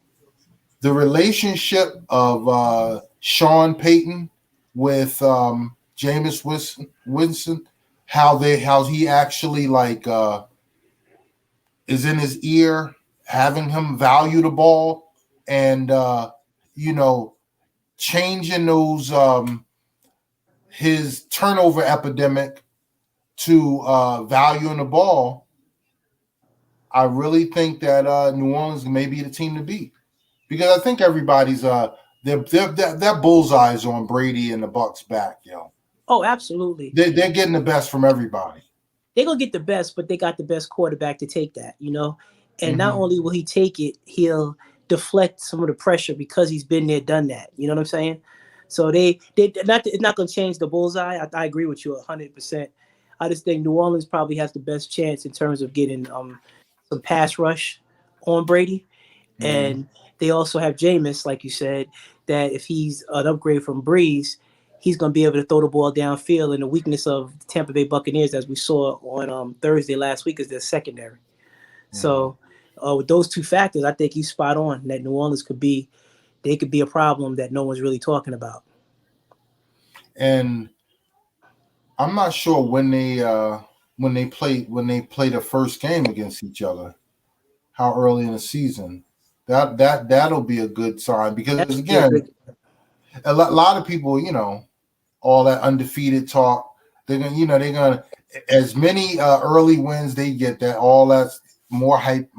the relationship of Sean Payton with Jameis Winston, how he actually is in his ear, having him value the ball, and changing those his turnover epidemic to valuing the ball, I really think that New Orleans may be the team to beat, because I think everybody's that bullseye is on Brady and the Bucs back, yo. Oh, absolutely. They're getting the best from everybody. They're gonna get the best, but they got the best quarterback to take that, And not only will he take it, he'll deflect some of the pressure because he's been there, done that. You know what I'm saying? So it's not going to change the bullseye. I agree with you 100%. I just think New Orleans probably has the best chance in terms of getting some pass rush on Brady. And they also have Jameis, like you said, that if he's an upgrade from Breeze, he's going to be able to throw the ball downfield. And the weakness of the Tampa Bay Buccaneers, as we saw on Thursday last week, is their secondary. So with those two factors, I think he's spot on that New Orleans could be a problem that no one's really talking about. And I'm not sure when they play the first game against each other, how early in the season. That'll be a good sign because again, a lot of people, all that undefeated talk, they're gonna as many early wins they get, that all that's more hype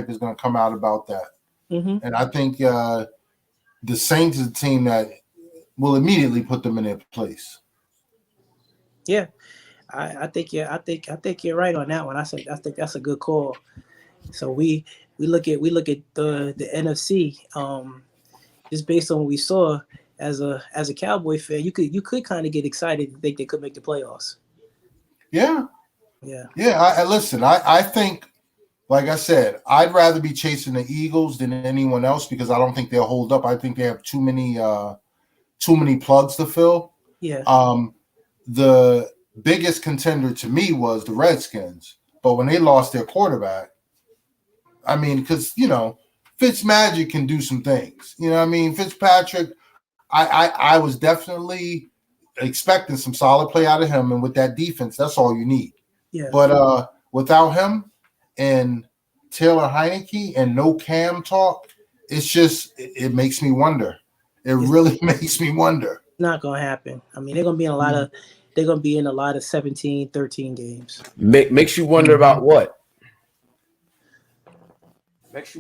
is gonna come out about that. And I think the Saints is a team that will immediately put them in their place. Yeah, I think you're right on that one. I think that's a good call. So we look at the NFC just based on what we saw as a Cowboy fan. You could kind of get excited and think they could make the playoffs. Yeah. I listen. I think, like I said, I'd rather be chasing the Eagles than anyone else because I don't think they'll hold up. I think they have too many plugs to fill. Yeah. The biggest contender to me was the Redskins, but when they lost their quarterback, I mean, because Fitzmagic can do some things. Fitzpatrick, I was definitely expecting some solid play out of him, and with that defense, that's all you need. Yeah. But without him and Taylor Heineke and no Cam talk, it's just it makes me wonder. It really makes me wonder. Not gonna happen. I mean, they're gonna be in a lot of 17-13 games. Makes you wonder about what?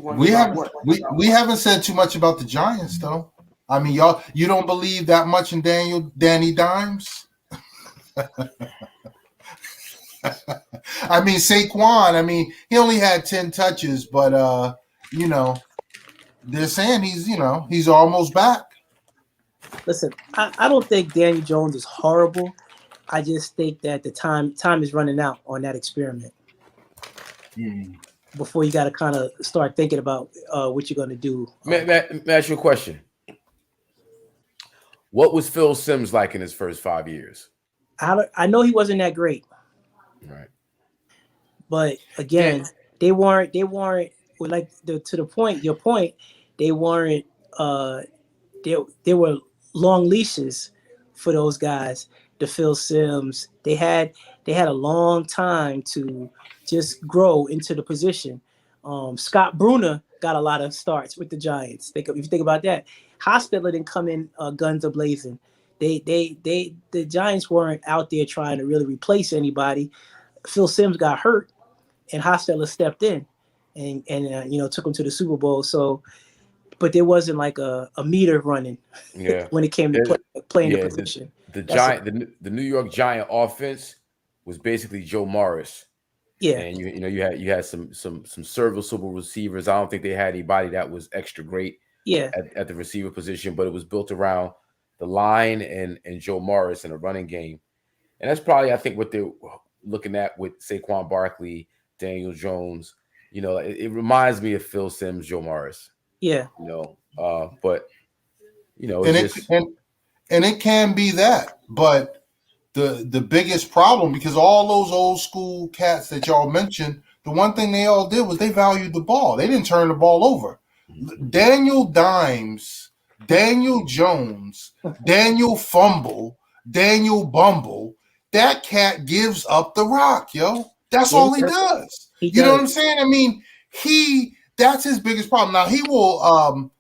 We haven't said too much about the Giants though. I mean, you don't believe that much in Danny Dimes? I mean, Saquon, he only had 10 touches, but they're saying he's almost back. Listen, I don't think Daniel Jones is horrible. I just think that the time is running out on that experiment. Before you got to kind of start thinking about what you're going to do. May I ask you a question? What was Phil Simms like in his first 5 years? I know he wasn't that great. Right. But again, they weren't like to the point. Your point, they weren't. They were long leashes for those guys. The Phil Simms, they had a long time to just grow into the position. Scott Bruner got a lot of starts with the Giants. If you think about that, Hostetler didn't come in guns a blazing. The Giants weren't out there trying to really replace anybody. Phil Simms got hurt, and Hostetler stepped in, and took him to the Super Bowl. So, but there wasn't like a meter running. Yeah. When it came to playing the position. The New York Giant offense was basically Joe Morris. Yeah. And you had some serviceable receivers. I don't think they had anybody that was extra great at the receiver position, but it was built around the line and Joe Morris in a running game. And that's probably, I think, what they're looking at with Saquon Barkley, Daniel Jones. It reminds me of Phil Simms, Joe Morris. Yeah. But and it can be that, but the biggest problem, because all those old school cats that y'all mentioned, the one thing they all did was they valued the ball. They didn't turn the ball over. Daniel Dimes, Daniel Jones, Daniel Fumble, Daniel Bumble, that cat gives up the rock, yo. That's all he does. You know what I'm saying? I mean, that's his biggest problem. Now he will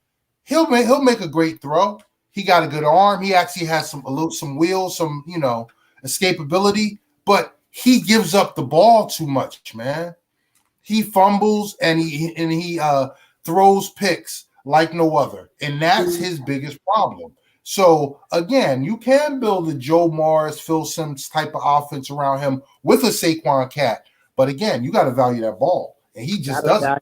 he'll make a great throw. He got a good arm. He actually has some wheels, some escapability, but he gives up the ball too much, man. He fumbles and he throws picks like no other, and that's his biggest problem. So again, you can build a Joe Morris, Phil Simms type of offense around him with a Saquon cat, but again, you got to value that ball, and he just doesn't.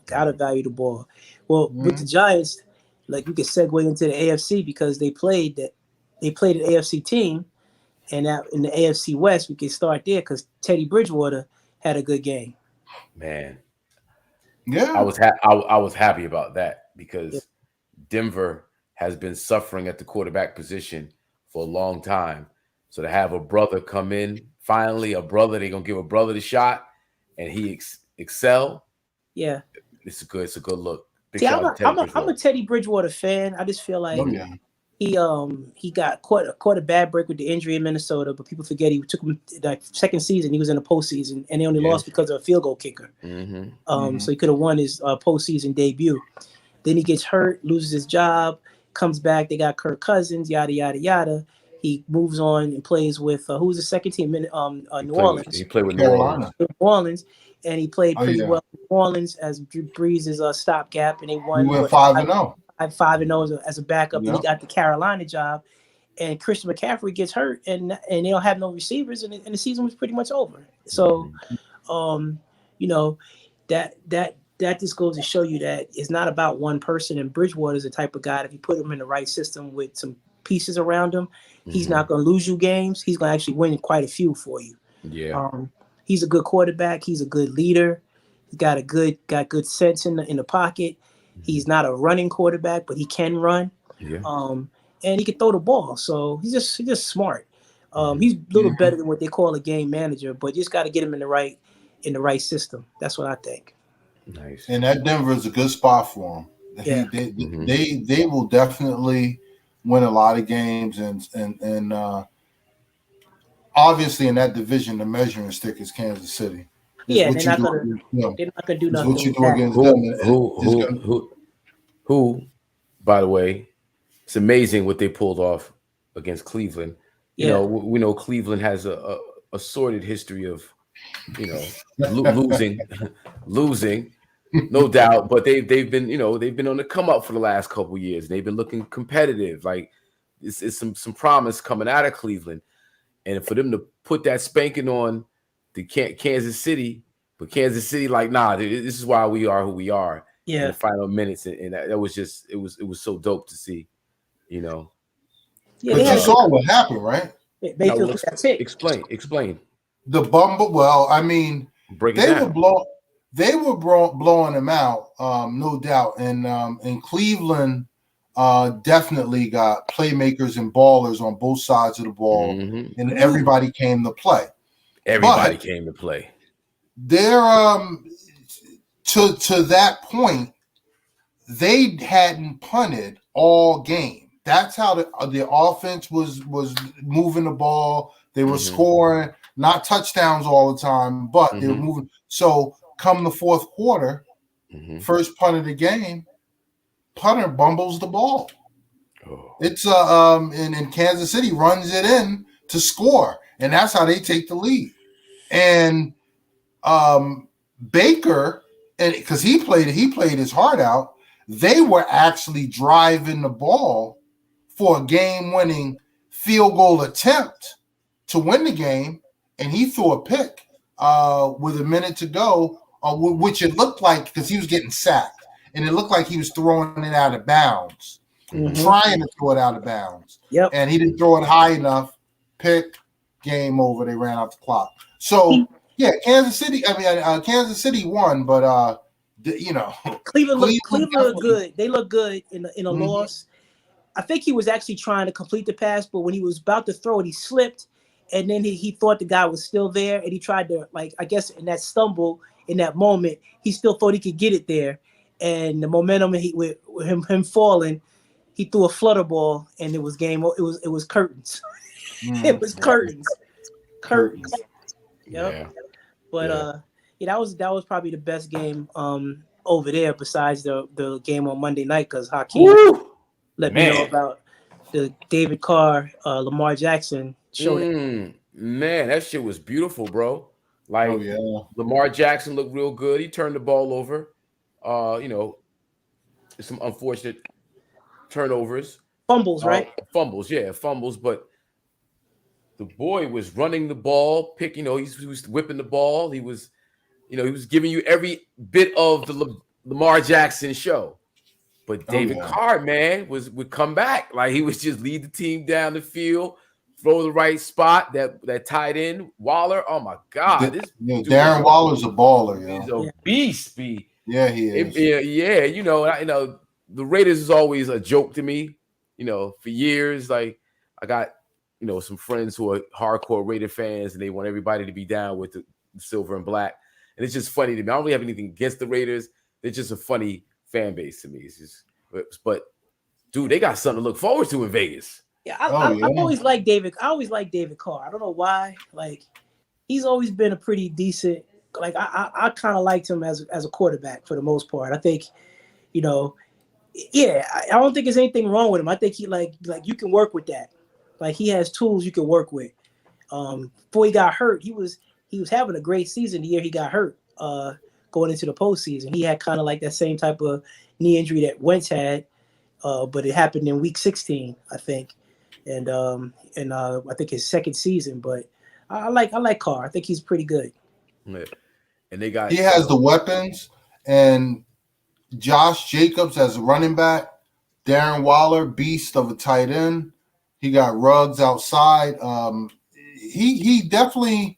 Gotta value the ball. Well, with the Giants, like you could segue into the AFC because they played an AFC team, And that in the AFC West, we can start there because Teddy Bridgewater had a good game. Man, Yeah. I was happy about that because Denver has been suffering at the quarterback position for a long time. So to have a brother come in, finally a brother, they're gonna give a brother the shot, and he excel. Yeah, It's a good look. Big see, shout out to Teddy I'm Bridgewater. a Teddy Bridgewater fan. I just feel like Oh, yeah. he got caught a bad break with the injury in Minnesota, but people forget he took him like second season. He was in the postseason, and they only lost because of a field goal kicker. So he could have won his postseason debut. Then he gets hurt, loses his job, comes back. They got Kirk Cousins, yada yada yada. He moves on and plays with who's the second team in New Orleans. He played with Carolina. New Orleans, and he played pretty yeah. well in New Orleans as Drew Brees' stopgap, and they won. We went 5-0. 5-0 as a backup. Yep. Then he got the Carolina job, and Christian McCaffrey gets hurt, and they don't have no receivers, and the season was pretty much over. So, you know, that just goes to show you that it's not about one person. And Bridgewater is the type of guy that if you put him in the right system with some pieces around him, he's not going to lose you games. He's going to actually win quite a few for you. Yeah. He's a good quarterback. He's a good leader. He's got good sense in the pocket. He's not a running quarterback, but he can run. Yeah. And he can throw the ball. So he's just smart. He's a little better than what they call a game manager, but you just got to get him in the right system. That's what I think. Nice. And that Denver is a good spot for him. Yeah. They will definitely win a lot of games, and obviously in that division, the measuring stick is Kansas City. Yeah, they're not gonna do nothing. What you do against them? Who, by the way, it's amazing what they pulled off against Cleveland. Yeah. You know, we know Cleveland has a sordid history of, you know, losing, no doubt. But they've been on the come up for the last couple of years. They've been looking competitive. Like it's some promise coming out of Cleveland, and for them to put that spanking on the Kansas City, but Kansas City like, nah, this is why we are who we are. Yeah. In the final minutes, and that was just it was so dope to see, you know. Yeah, but you saw what happened, right? Explain. The bumble. Well, I mean, they were blowing them out, no doubt. And Cleveland definitely got playmakers and ballers on both sides of the ball, and everybody came to play. They're to that point, they hadn't punted all game. That's how the offense was moving the ball. They were scoring, not touchdowns all the time, but they were moving. So come the fourth quarter, first punt of the game, punter bumbles the ball. It's and Kansas City runs it in to score, and that's how they take the lead. And Baker, and because he played his heart out, they were actually driving the ball for a game-winning field goal attempt to win the game, and he threw a pick with a minute to go, which it looked like because he was getting sacked, and it looked like he was throwing it out of bounds, trying to throw it out of bounds. Yep. And he didn't throw it high enough. Pick, game over. They ran out the clock. So yeah, Kansas City won, but Cleveland look good. They look good in a loss. I think he was actually trying to complete the pass, but when he was about to throw it, he slipped, and then he thought the guy was still there, and he tried to, like, I guess in that stumble, in that moment, he still thought he could get it there, and the momentum with him falling, he threw a flutter ball, and it was game. It was curtains. It was curtains. Yep. Yeah. But that was probably the best game over there besides the game on Monday night because Hakeem let me know about the David Carr, Lamar Jackson show. Man, that shit was beautiful, bro. Like, Lamar Jackson looked real good. He turned the ball over. Some unfortunate turnovers. Fumbles, right? Fumbles. But the boy was running the ball, he was whipping the ball. He was giving you every bit of the Lamar Jackson show. But David Carr, man, would come back. Like, he was just lead the team down the field, throw the right spot. That tight end Waller. Oh my God, this dude Darren Waller's a baller. He's Yo. a beast. He is. Yeah. You know, the Raiders is always a joke to me. You know, for years, like I got some friends who are hardcore Raider fans, and they want everybody to be down with the silver and black. And it's just funny to me. I don't really have anything against the Raiders. They're just a funny fan base to me. It's just, but dude, they got something to look forward to in Vegas. Yeah, I always like David. I always like David Carr. I don't know why. Like, he's always been a pretty decent. Like, I kind of liked him as a quarterback for the most part. I think, yeah, I don't think there's anything wrong with him. I think he like you can work with that. Like, he has tools you can work with. Before he got hurt, he was having a great season the year he got hurt. Going into the postseason, he had kind of like that same type of knee injury that Wentz had, but it happened in week 16, I think, and I think his second season. But I like Carr. I think he's pretty good. Yeah. And he has the weapons, and Josh Jacobs as a running back, Darren Waller, beast of a tight end. He got Ruggs outside. He definitely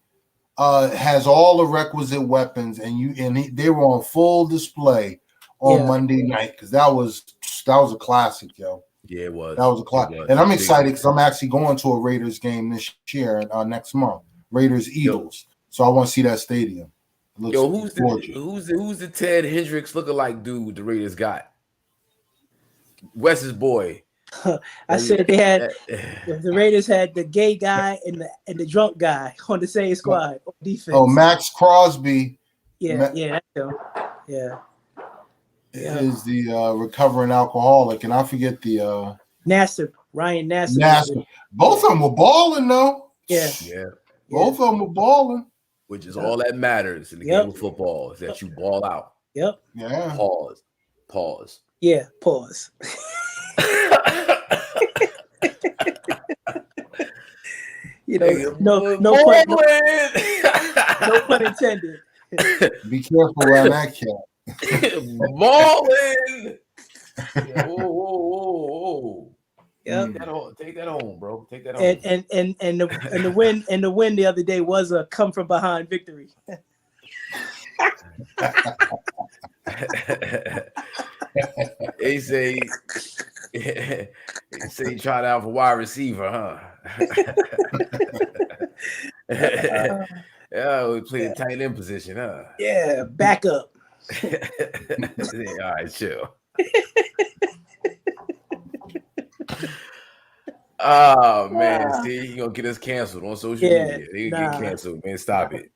has all the requisite weapons, and they were on full display on Monday night, because that was a classic, yo. Yeah, it was. That was a classic, and I'm excited because I'm actually going to a Raiders game this year, next month. Raiders Eagles. So I want to see that stadium. Yo, who's the Ted Hendricks lookalike dude the Raiders got? Wes's boy. I said they had the Raiders had the gay guy and the drunk guy on the same squad on defense. Oh, Max Crosby. Yeah, that's him. Yeah. Is the recovering alcoholic, and I forget the Ryan Nassib. Both of them were balling though. Yeah. Both of them were balling. Which is all that matters in the game of football, is that you ball out. Yep. Yeah. Pause. Yeah, pause. No pun intended. Be careful around that cat. Balling. Whoa. Yep. Take that home, bro. Take that home. And the win the other day was a come from behind victory. They say he tried out for wide receiver, huh? Yeah, we played the tight end position, huh? Yeah, back up. All right, chill. Oh man, see, you gonna get us canceled on social media. They get canceled, man. Stop it.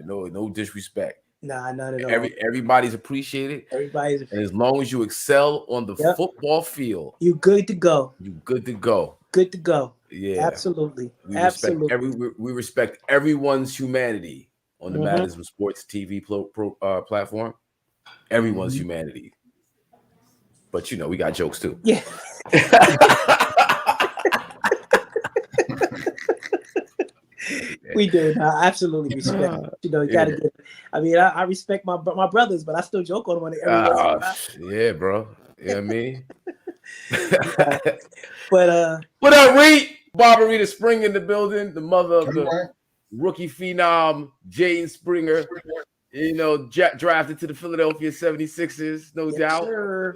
No disrespect. Nah, not at all. Everybody's appreciated. And as long as you excel on the football field, you good to go. Good to go. Good to go. Yeah, absolutely. We respect everyone's humanity on the Madison Sports TV platform. Everyone's humanity. But we got jokes too. Yeah. We do. I absolutely respect. You gotta get. I mean, I respect my brothers, but I still joke on them every once in a while. Yeah, bro. You know what I mean? But what up, Reed? Barbarita Spring in the building, the mother of the rookie phenom, Jaden Springer. Drafted to the Philadelphia 76ers, no doubt. Sure.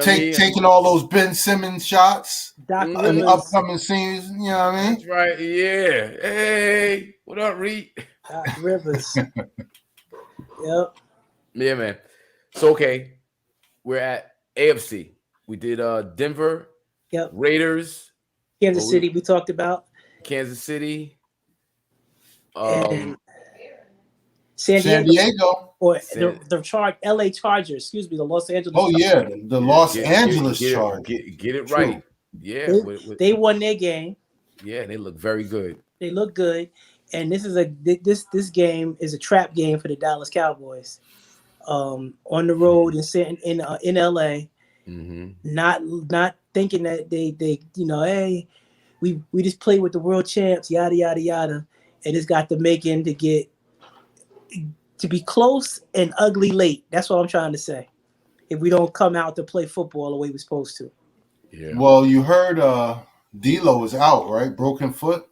Taking all those Ben Simmons shots in the upcoming scenes, you know what I mean? That's right, yeah. Hey, what up, Reed? Doc Rivers. Yep. Yeah, man. So, okay, we're at AFC. We did Denver, Raiders. Kansas City, we talked about. Kansas City. And San Diego. Or the LA Chargers, excuse me, the Los Angeles. Oh, yeah, the Los Angeles Chargers. Get it right. Yeah. They won their game. Yeah, they look very good. They look good. And this game is a trap game for the Dallas Cowboys. On the road in LA. Mm-hmm. Not thinking that they hey, we just play with the world champs, yada yada yada. And it's got the making to be close and ugly late. That's what I'm trying to say. If we don't come out to play football the way we're supposed to. Yeah. Well, you heard D'Lo is out, right? Broken foot.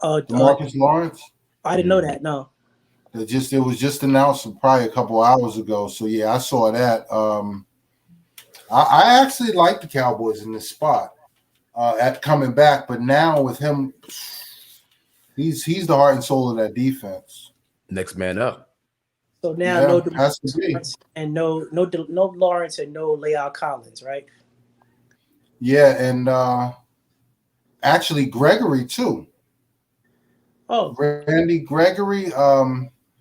Marcus Lawrence. I didn't know that. No. It was just announced probably a couple hours ago. So yeah, I saw that. I actually like the Cowboys in this spot at coming back, but now with him, he's the heart and soul of that defense. Next man up. So now no Lawrence and no Lawrence and no La'el Collins, right? Yeah, and actually Gregory too. Oh, Randy Gregory.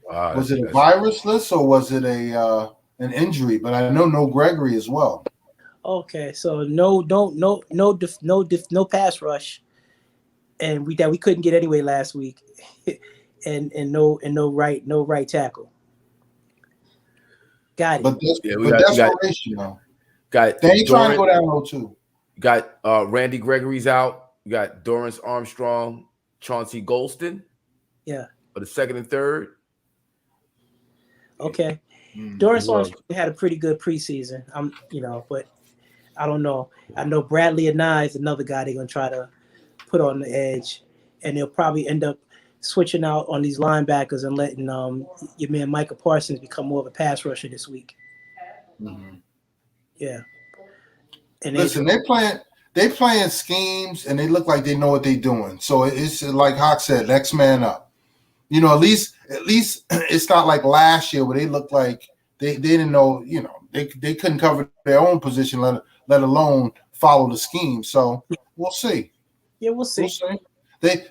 Was it a virus list or was it an injury? But I know no Gregory as well. Okay, so no pass rush, and we couldn't get anyway last week, and no right tackle. Got it. But desperation though. They ain't trying to go down 0-2. Got Randy Gregory's out. You got Dorrance Armstrong, Chauncey Golston. Yeah. For the second and third. Okay. Dorrance Armstrong had a pretty good preseason. But I don't know. I know Bradley Anai is another guy they're gonna try to put on the edge, and they'll probably end up switching out on these linebackers and letting your man Micah Parsons become more of a pass rusher this week. Mm-hmm. Yeah. And listen, they playing schemes, and they look like they know what they're doing. So it's like Hawk said, next man up. At least it's not like last year where they looked like they didn't know. They couldn't cover their own position, let alone follow the scheme. So we'll see. Yeah, we'll see. They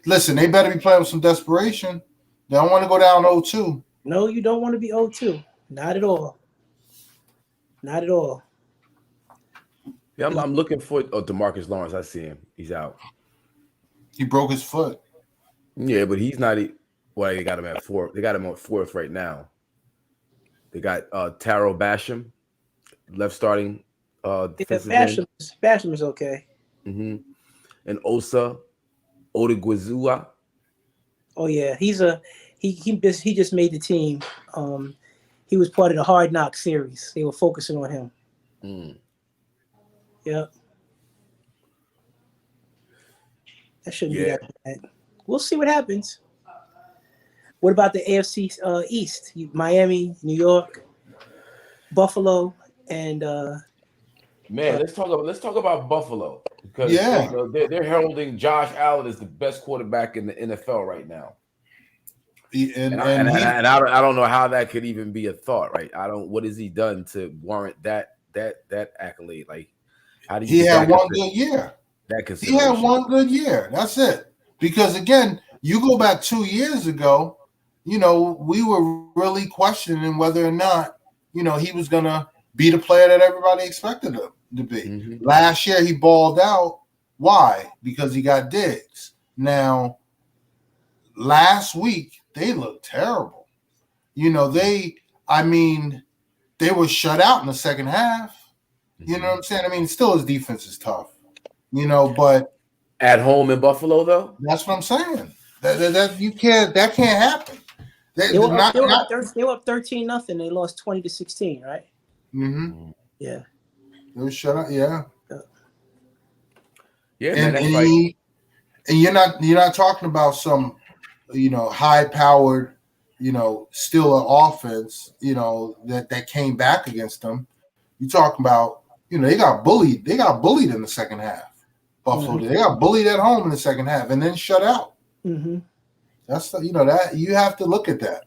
better be playing with some desperation. They don't want to go down 0-2. No, you don't want to be 0-2. Not at all. Not at all. Yeah, I'm looking for DeMarcus Lawrence. I see him. He's out. He broke his foot. Yeah, but he's not. Well, they got him at 4. They got him at 4th right now. They got Taro Basham, left starting. Basham is okay. Mm-hmm. And Osa Odigwizua. Oh yeah, he just made the team. He was part of the Hard Knock series. They were focusing on him. Mm. Yep. That shouldn't be that bad. We'll see what happens. What about the AFC East? Miami, New York, Buffalo, and man, let's talk about Buffalo because they're heralding Josh Allen as the best quarterback in the NFL right now. And I don't know how that could even be a thought, right? What has he done to warrant that accolade? Like, how do you? He had one good year. He had one good year. That's it. Because again, you go back 2 years ago, we were really questioning whether or not, he was gonna be the player that everybody expected him to be. Mm-hmm. Last year he balled out. Why? Because he got Diggs. Now, last week they looked terrible. They were shut out in the second half. You know what I'm saying? Still his defense is tough. But at home in Buffalo, though, that's what I'm saying. That can't happen. They were up 13-0. They lost 20-16, right? Mm-hmm. Yeah. They were shut out. Yeah. Yeah, and, man, that's right. And you're not talking about some, high powered, still an offense, that came back against them. You're talking about, they got bullied. They got bullied in the second half. Buffalo, They got bullied at home in the second half and then shut out. Mm-hmm. That's that you have to look at that.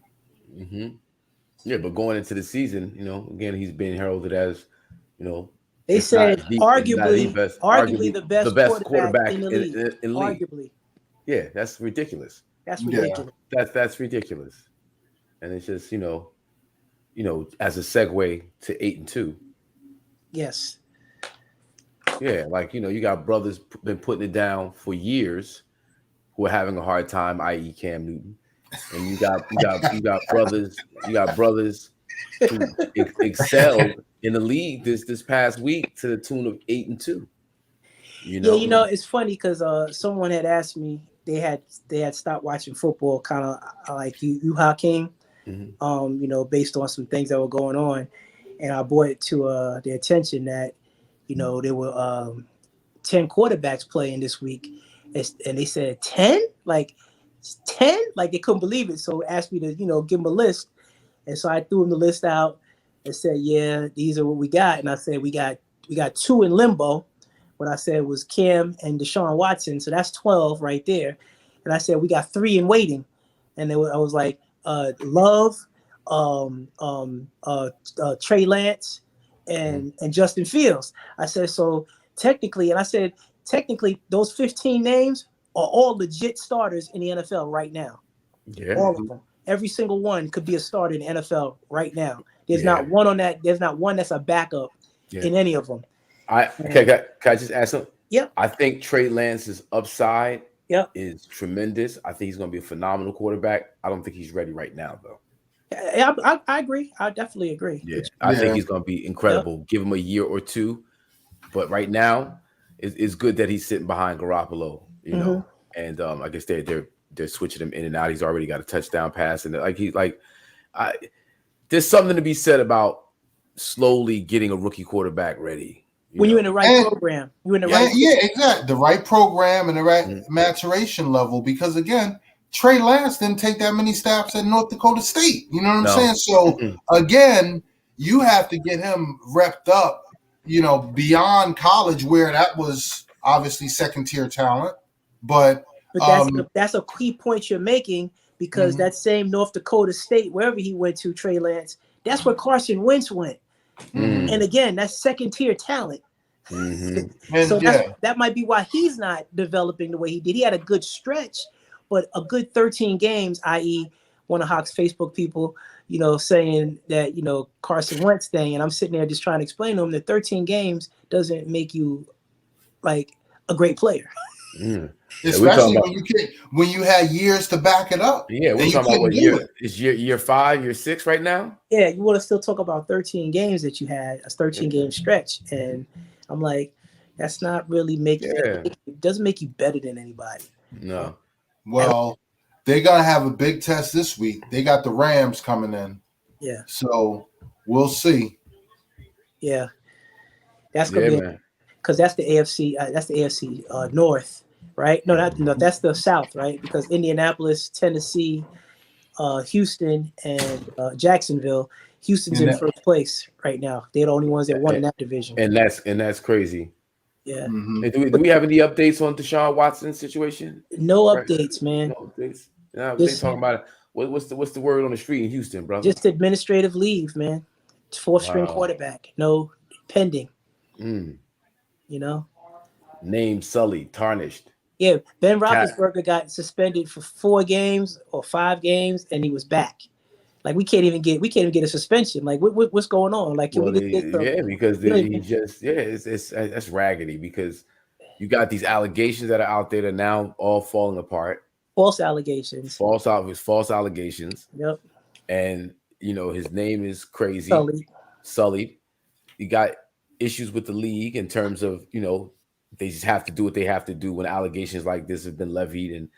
Mm-hmm. Yeah, but going into the season, again, he's being heralded as, they said arguably the best quarterback in the league. In league. Arguably. Yeah, that's ridiculous. That's ridiculous. Yeah. That's ridiculous. And it's just, as a segue to 8-2. Yes. Yeah, you got brothers been putting it down for years who are having a hard time, i.e. Cam Newton. And you got brothers who excelled in the league this past week to the tune of 8-2. Yeah, it's funny because someone had asked me, they had stopped watching football, kind of like you Hakeem, based on some things that were going on, and I brought it to their attention that they were 10 quarterbacks playing this week. And they said 10? Like 10? Like they couldn't believe it. So asked me to, give them a list. And so I threw them the list out and said, yeah, these are what we got. And I said, we got 2 in limbo. What I said was Cam and Deshaun Watson. So that's 12 right there. And I said, we got 3 in waiting. And I was like, Love, Trey Lance, and Justin Fields. I said, so technically, those 15 names are all legit starters in the NFL right now. Yeah. All of them. Every single one could be a starter in the NFL right now. There's not one on that. There's not one that's a backup in any of them. Can I just ask something? Yep. I think Trey Lance's upside is tremendous. I think he's going to be a phenomenal quarterback. I don't think he's ready right now, though. I agree. I definitely agree. Yeah, I think he's going to be incredible. Give him a year or two. But right now, it's good that he's sitting behind Garoppolo, you know. And I guess they're switching him in and out. He's already got a touchdown pass. And there's something to be said about slowly getting a rookie quarterback ready. When you're in the right program, you're in the right. Yeah, exactly. The right program and the right maturation level. Because again, Trey Lance didn't take that many snaps at North Dakota State. You know what I'm saying? So again, you have to get him repped up, beyond college, where that was obviously second tier talent. But that's a key point you're making, because that same North Dakota State, wherever he went to, Trey Lance, that's where Carson Wentz went. And again, that's second tier talent. So that might be why he's not developing the way he did. He had a good stretch, but a good 13 games, i.e., one of Hawk's Facebook people, saying that, Carson Wentz thing. And I'm sitting there just trying to explain to him that 13 games doesn't make you like a great player. Especially when you had years to back it up. Yeah, we're talking about what year? Is year 5, year 6 right now? Yeah, you want to still talk about 13 games that you had, a 13-game stretch. And I'm like, that's not really making it doesn't make you better than anybody. No. Well, they're going to have a big test this week. They got the Rams coming in. Yeah. So we'll see. Yeah. That's going to be, because that's the AFC North. Right? No, that's the South, right? Because Indianapolis, Tennessee, Houston, and Jacksonville. Houston's in first place right now. They're the only ones that won in that division. And that's crazy. Yeah. And do we have any updates on Deshaun Watson's situation? No updates, man. No updates. They talking about it. What's the word on the street in Houston, brother? Just administrative leave, man. 4th string quarterback. No pending. Name sullied, tarnished. Yeah, Ben Roethlisberger got suspended for 4 games or 5 games, and he was back. Like we can't even get a suspension. Like what's going on? Like because that's raggedy, because you got these allegations that are out there that are now all falling apart. False allegations. False allegations. Yep. And his name is crazy. Sullied. You got issues with the league in terms of they just have to do what they have to do when allegations like this have been levied, and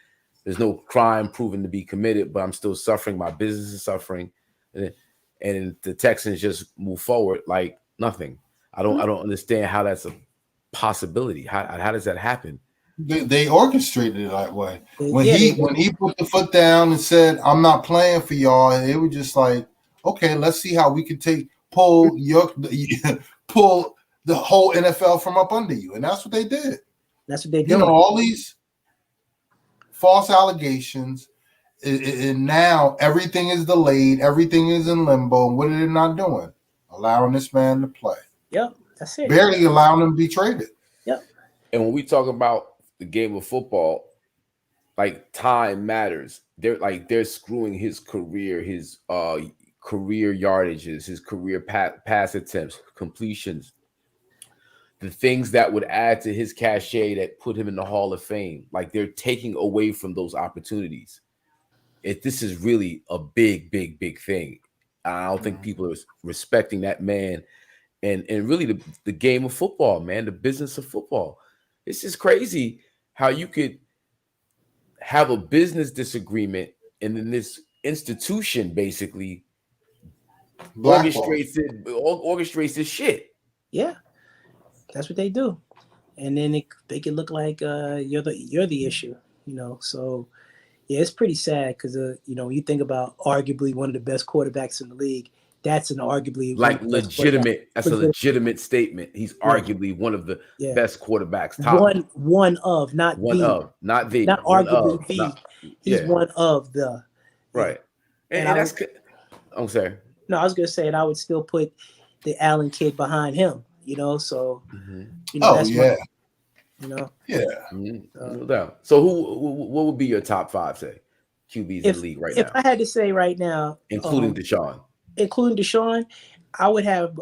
there's no crime proven to be committed, but I'm still suffering. My business is suffering. And the Texans just move forward like nothing. I don't understand how that's a possibility. How does that happen? They orchestrated it that way. When he put the foot down and said, "I'm not playing for y'all," it was just like, okay, let's see how we can pull the whole NFL from up under you. And that's what they did. That's what they did. All these false allegations, and now everything is delayed. Everything is in limbo. And what are they not doing? Allowing this man to play. Yep, that's it. Barely allowing him to be traded. Yep. And when we talk about the game of football, like time matters. They're screwing his career, his career yardages, his career pass attempts, completions. The things that would add to his cachet that put him in the Hall of Fame, like they're taking away from those opportunities. This is really a big, big, big thing. I don't think people are respecting that man and really the game of football, man, the business of football. It's just crazy how you could have a business disagreement and then this institution basically orchestrates this shit. Yeah. That's what they do. and then it make it look like you're the issue, you know. So yeah, it's pretty sad because you know, when you think about arguably one of the best quarterbacks in the league, that's an arguably one Like of the best legitimate. That's a quarterbacks. legitimate statement. He's arguably one of the best quarterbacks. Top one of, not one the, of, not the, not one arguably of, the. not, He's one of the. Right. And And that's good. I'm sorry. No, I was gonna say, and I would still put the Allen kid behind him. You know, so you know that's yeah. You know, no doubt. So what would be your top 5, say, QBs in the league right now? If I had to say right now, including Deshaun, I would have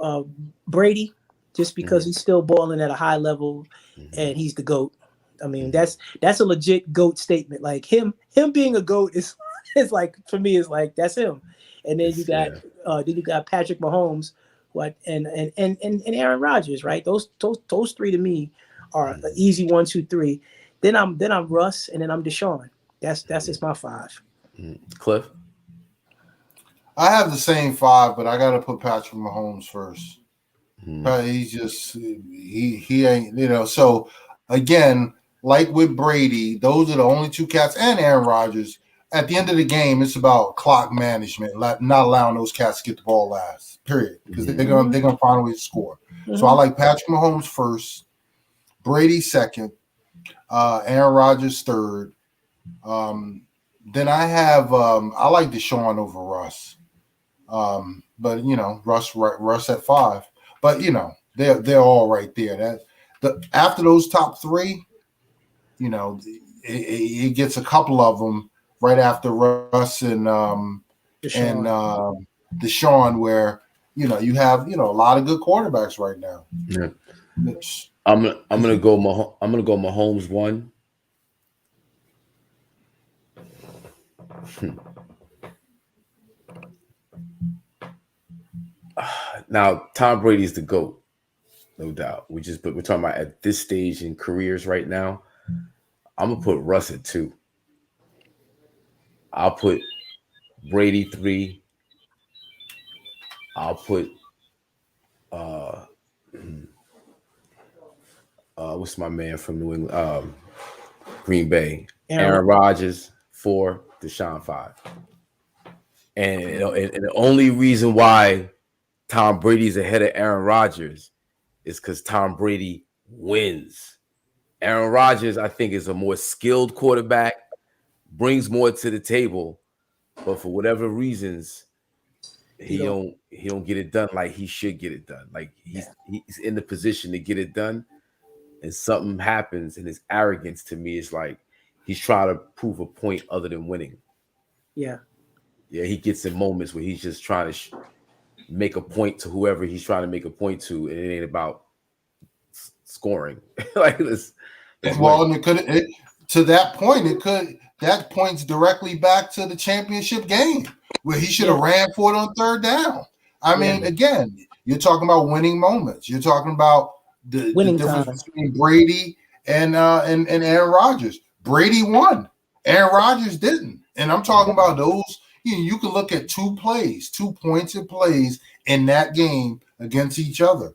Brady, just because he's still balling at a high level, and he's the GOAT. I mean, that's a legit GOAT statement. Like him being a GOAT is like, for me, is like, that's him. And then you got Patrick Mahomes, and Aaron Rodgers, right? Those three to me are an easy 1, 2, 3. Then I'm Russ, and then I'm Deshaun. That's just my 5. Cliff. I have the same 5, but I got to put Patrick Mahomes first. He's just he ain't, you know. So again, like with Brady, those are the only 2 cats, and Aaron Rodgers. At the end of the game, it's about clock management, not allowing those cats to get the ball last. Period, because they're gonna find a way to score. So I like Patrick Mahomes first, Brady second, Aaron Rodgers third. Then I have I like Deshaun over Russ, but you know, Russ at 5. But you know, they're all right there. After those top 3, you know, it gets a couple of them right after Russ and Deshaun, where you know you have, you know, a lot of good quarterbacks right now. Yeah. I'm gonna go Mahomes 1. Now Tom Brady's the GOAT, no doubt. We're talking about at this stage in careers right now. I'm gonna put Russ at 2. I'll put Brady 3. I'll put what's my man from New England? Green Bay. Aaron Rodgers 4, Deshaun 5. And the only reason why Tom Brady's ahead of Aaron Rodgers is because Tom Brady wins. Aaron Rodgers, I think, is a more skilled quarterback, brings more to the table, but for whatever reasons, he don't get it done like he should get it done. Like he's in the position to get it done, and something happens, and his arrogance to me is like he's trying to prove a point other than winning. Yeah, he gets in moments where he's just trying to make a point to whoever he's trying to make a point to, and it ain't about scoring. Like this. Well, and to that point, that points directly back to the championship game where he should have ran for it on 3rd down. I mean, again, you're talking about winning moments. You're talking about the difference between Brady and Aaron Rodgers. Brady won. Aaron Rodgers didn't. And I'm talking about those. You can look at 2 plays, 2 points in plays in that game against each other.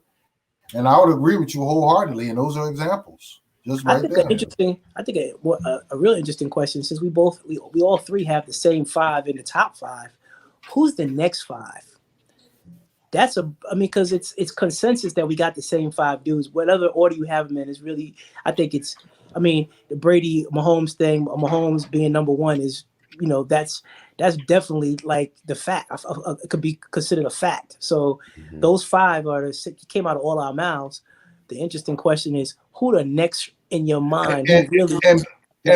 And I would agree with you wholeheartedly. And those are examples. Just right there. A real interesting question, since we all 3 have the same 5 in the top 5. Who's the next 5? Because it's consensus that we got the same 5 dudes. Whatever order you have them in is really, the Brady Mahomes thing, Mahomes being number 1 is, you know, that's definitely like the fact. It could be considered a fact. So those 5 came out of all our mouths. The interesting question is, who the next in your mind? And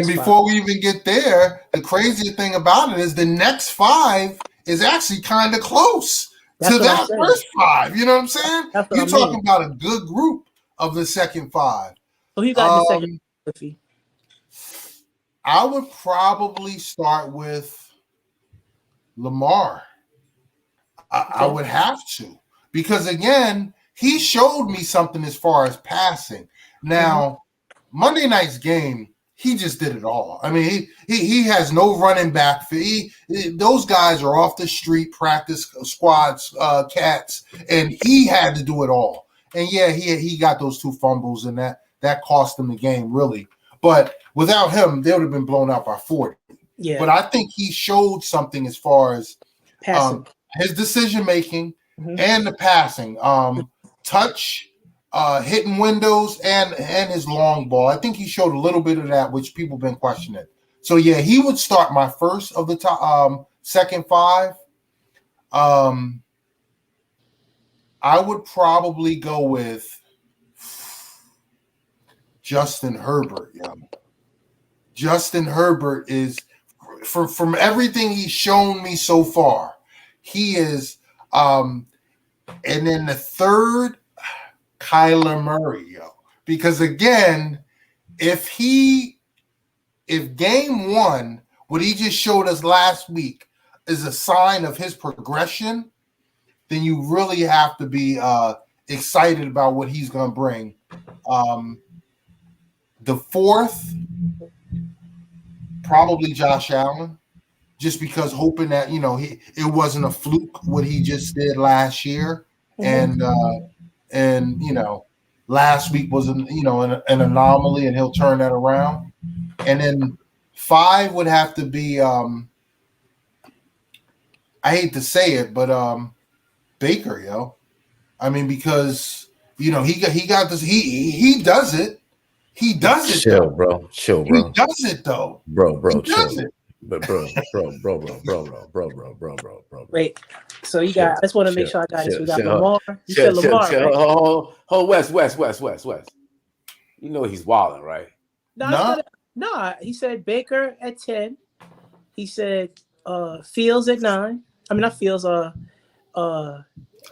before we even get there, the crazy thing about it is the next 5 is actually kind of close to that first 5. You know what I'm saying? You're talking about a good group of the second 5. So who you got in the second? I would probably start with Lamar. I would have to, because again, he showed me something as far as passing. Now, Monday night's game, he just did it all. I mean, he has no running back. Those guys are off the street, practice squads, cats, and he had to do it all. And yeah, he got those 2 fumbles, and that that cost them the game, really. But without him, they would have been blown out by 40. Yeah. But I think he showed something as far as his decision making and the passing, touch, hitting windows, and his long ball. I think he showed a little bit of that, which people have been questioning. So yeah, he would start my first of the top, second five. I would probably go with Justin Herbert. Yeah. Justin Herbert is, from everything he's shown me so far, he is. And then the third, Kyler Murray, yo. Because again, if game one, what he just showed us last week, is a sign of his progression, then you really have to be excited about what he's going to bring. The fourth, probably Josh Allen, just because hoping that, it wasn't a fluke what he just did last year. And last week was an anomaly, and he'll turn that around. And then 5 would have to be I hate to say it, but Baker, yo. I mean, because he got this. He does it. He does it. Chill, bro. Chill, bro. He does it though. Bro. He does Chill. it. But bro. Wait. So you got. I just want to make sure I got this. We got Lamar. You said Lamar. Right? Hold, West. You know he's wilding, right? No. He said Baker at 10. He said Fields at 9. I mean, not Fields.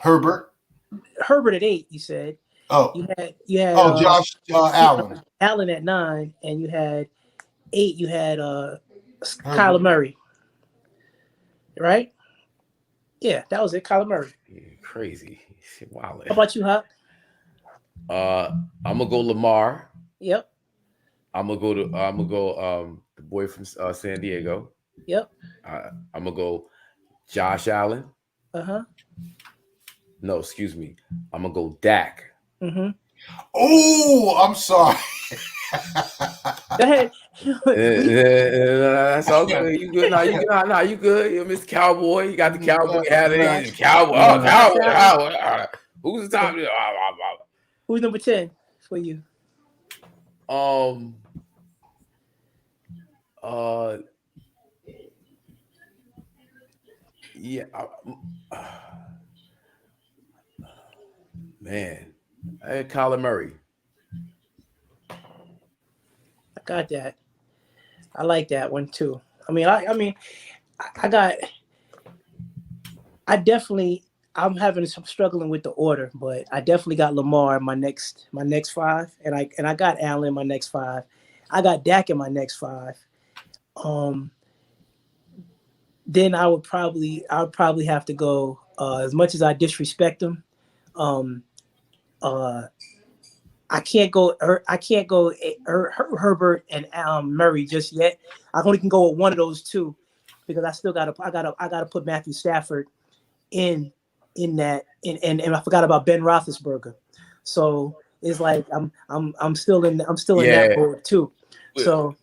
Herbert at 8. You said. Oh. You had. Josh Allen. Allen at 9, and you had 8. You had Kyler Murray. Right? Yeah, that was it. Kyler Murray. Crazy. Wow. How about you, Huck? I'm gonna go Lamar. Yep. I'm gonna go the boy from San Diego. Yep. I'm gonna go Josh Allen. No, excuse me. I'm gonna go Dak. Oh, I'm sorry. Go ahead. That's all good. You good? Nah, you good. You Mr. Cowboy. You got the Cowboy hat in. Cowboy. Oh, Cowboy. Who's the top? Who's number 10 for you? Yeah. Man. I had Kyler Murray. I got that. I like that one too. I'm struggling with the order, but I definitely got Lamar in my next 5, and I got Allen in my next 5. I got Dak in my next 5. Then I would probably have to go, as much as I disrespect him, I can't go Herbert and Murray just yet. I only can go with one of those two, because I gotta put Matthew Stafford in that, and I forgot about Ben Roethlisberger. So it's like I'm still in that board too. So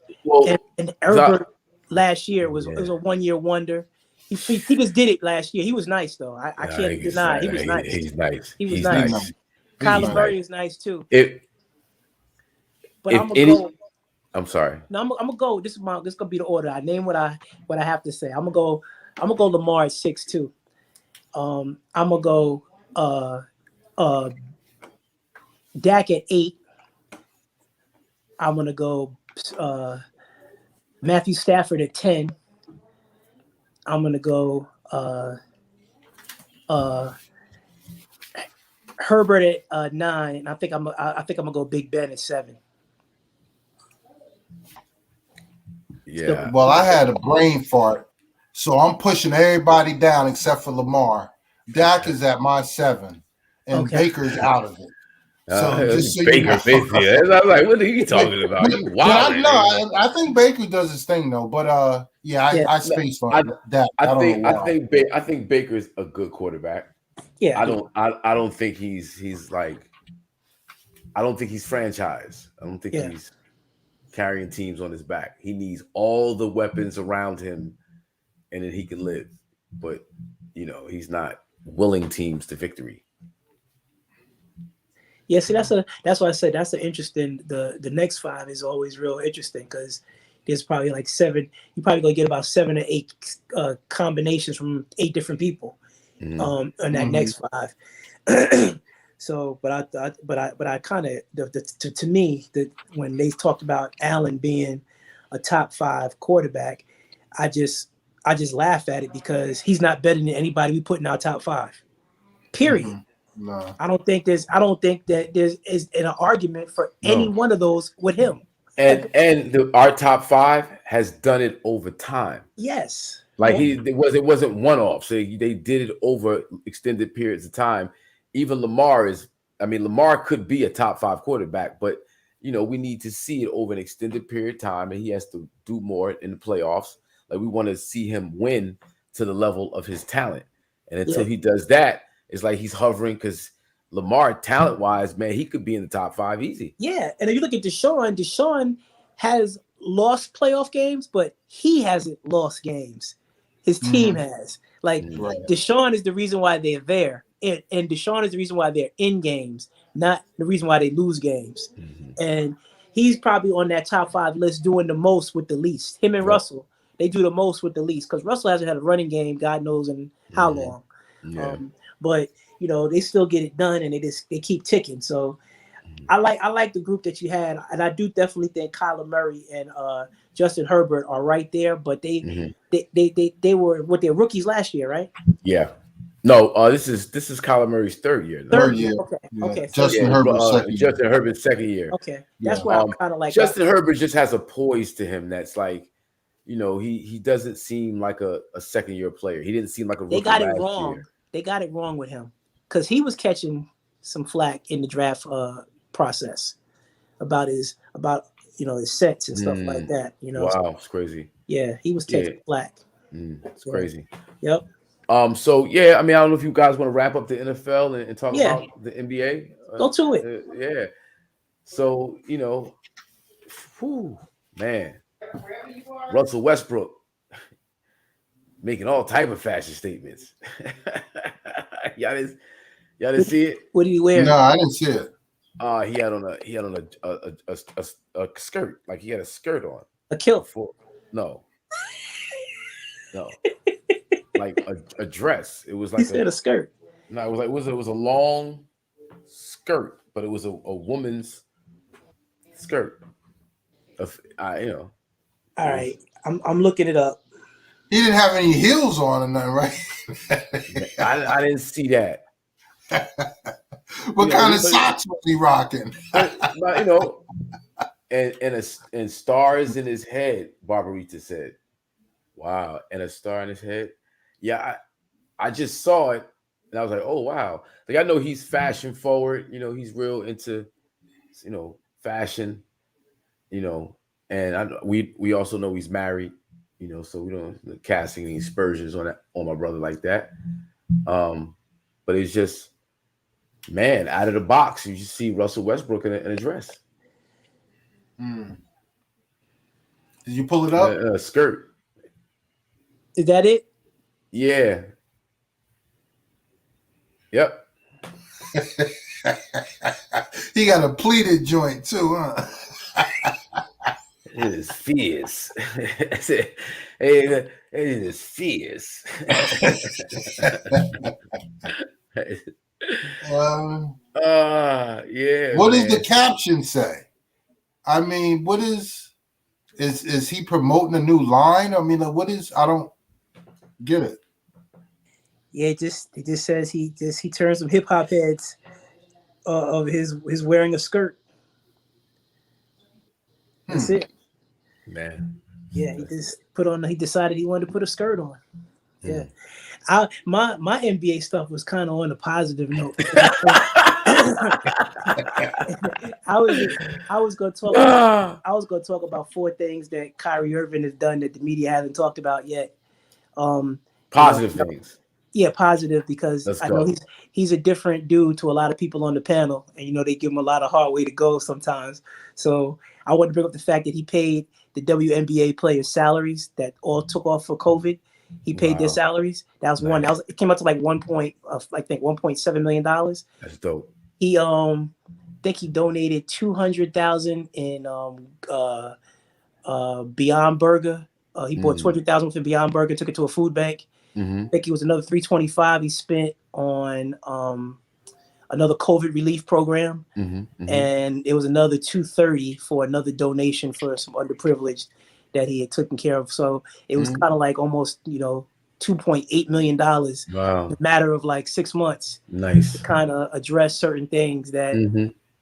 and Herbert last year was a 1-year wonder. He just did it last year. He was nice though. I can't deny he was nice. He's nice. He was nice. Kyler Murray is nice too. I'm sorry. No, I'm gonna go. This is gonna be the order. I name what I have to say. I'm gonna go Lamar at 6 too. I'm gonna go Dak at 8. I'm gonna go Matthew Stafford at 10. I'm gonna go Herbert at 9. I think I'm gonna go Big Ben at 7. Yeah. Well, I had a brain fart, so I'm pushing everybody down except for Lamar. Dak is at my 7, and Baker's out of it. So just so Baker, basically. I was like, what are you talking about? I think Baker does his thing though, but I space on that. I think Baker's a good quarterback. Yeah, I don't think he's like I don't think he's franchise. I don't think Yeah. he's carrying teams on his back. He needs all the weapons around him, and then he can live. But he's not willing teams to victory. Yeah, see, that's why I said that's an interesting. The next 5 is always real interesting because there's probably like 7. You probably gonna get about 7 or 8 combinations from 8 different people on that next 5. So, but I kind of to me that when they talked about Allen being a top 5 quarterback, I just laugh at it because he's not better than anybody we put in our top 5. Period. No. I don't think that there's an argument for any one of those with him. And our top 5 has done it over time. Yes. Like it wasn't one off. So they did it over extended periods of time. Even Lamar could be a top 5 quarterback, but we need to see it over an extended period of time, and he has to do more in the playoffs. Like we want to see him win to the level of his talent. And until he does that, it's like he's hovering because Lamar, talent-wise, man, he could be in the top 5 easy. Yeah, and if you look at Deshaun has lost playoff games, but he hasn't lost games. His team has. Like, Deshaun is the reason why they're there. And Deshaun is the reason why they're in games, not the reason why they lose games. And he's probably on that top 5 list doing the most with the least. Him and Russell, they do the most with the least because Russell hasn't had a running game, God knows in how long. Yeah. But they still get it done, and they keep ticking. So I like the group that you had, and I do definitely think Kyler Murray and Justin Herbert are right there. But they were they're rookies last year, right? Yeah. No, this is Kyler Murray's 3rd year. Third year. Okay. Justin Herbert's 2nd year. Okay, that's why I'm kind of like Justin Herbert just has a poise to him that's like, he doesn't seem like a 2nd-year player. He didn't seem like a rookie. They got it last wrong. year. They got it wrong with him because he was catching some flack in the draft process about his sets and stuff like that. Wow, it's crazy. Yeah, he was taking flack. It's crazy. Yep. So yeah, I don't know if you guys want to wrap up the NFL and talk about the NBA. Go to it. Yeah. So man, Russell Westbrook making all type of fashion statements. Y'all didn't see it? What did he wear? No, I didn't see it. He had on a skirt, like he had a skirt on. A kilt? No, like a dress. It was like he said a skirt. No, it was a long skirt, but it was a woman's skirt. All right, I'm looking it up. He didn't have any heels on or nothing, right? I didn't see that. What kind of socks was he rocking? and stars in his head, Barbarita said. Wow, and a star in his head. Yeah, I just saw it, and I was like, oh, wow. Like, I know he's fashion forward. He's real into, fashion, and we also know he's married. So we don't casting any aspersions on my brother like that. But it's just, man, out of the box, you just see Russell Westbrook in a dress. Did you pull it up? A skirt. Is that it? Yeah. Yep. He got a pleated joint too, huh? It is fierce. It is fierce. Yeah. What does the caption say? What is he promoting a new line? What is? I don't get it. Yeah, it just says he turned some hip hop heads of his wearing a skirt. That's it. Man. Yeah, he decided he wanted to put a skirt on. Yeah. My NBA stuff was kind of on a positive note. I was gonna talk about 4 things that Kyrie Irving has done that the media hasn't talked about yet. Positive things. Yeah, positive, because Let's I know go. he's a different dude to a lot of people on the panel, and they give him a lot of hard way to go sometimes. So I want to bring up the fact that he paid the WNBA players' salaries that all took off for COVID. He paid their Wow. salaries. That was one. Nice. It came out to like I think $1.7 million. That's dope. He think he donated 200,000 in Beyond Burger. He bought 200,000 for Beyond Burger, took it to a food bank. Mm-hmm. I think it was another 325 he spent on another COVID relief program, and it was another 230 for another donation for some underprivileged that he had taken care of. So it was kind of like almost $2.8 million in Wow. a matter of like 6 months Nice. to kind of address certain things that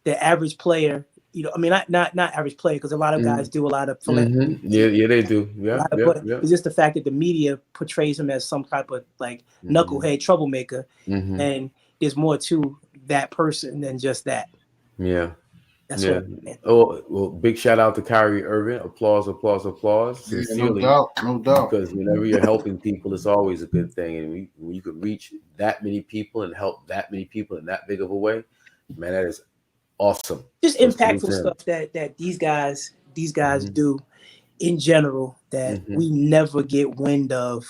the average player, I mean, not average player, because a lot of guys do a lot of philanthropy. Yeah, they do. Yeah. But it's just the fact that the media portrays him as some type of like knucklehead troublemaker, and there's more to that person than just that. Yeah. That's Yeah. Oh, well, big shout out to Kyrie Irving. Applause, applause, applause. Sincerely. Yeah, no doubt. Because whenever you're helping people, it's always a good thing. And when you could reach that many people and help that many people in that big of a way, man, that is awesome. Just impactful stuff that these guys do in general that we never get wind of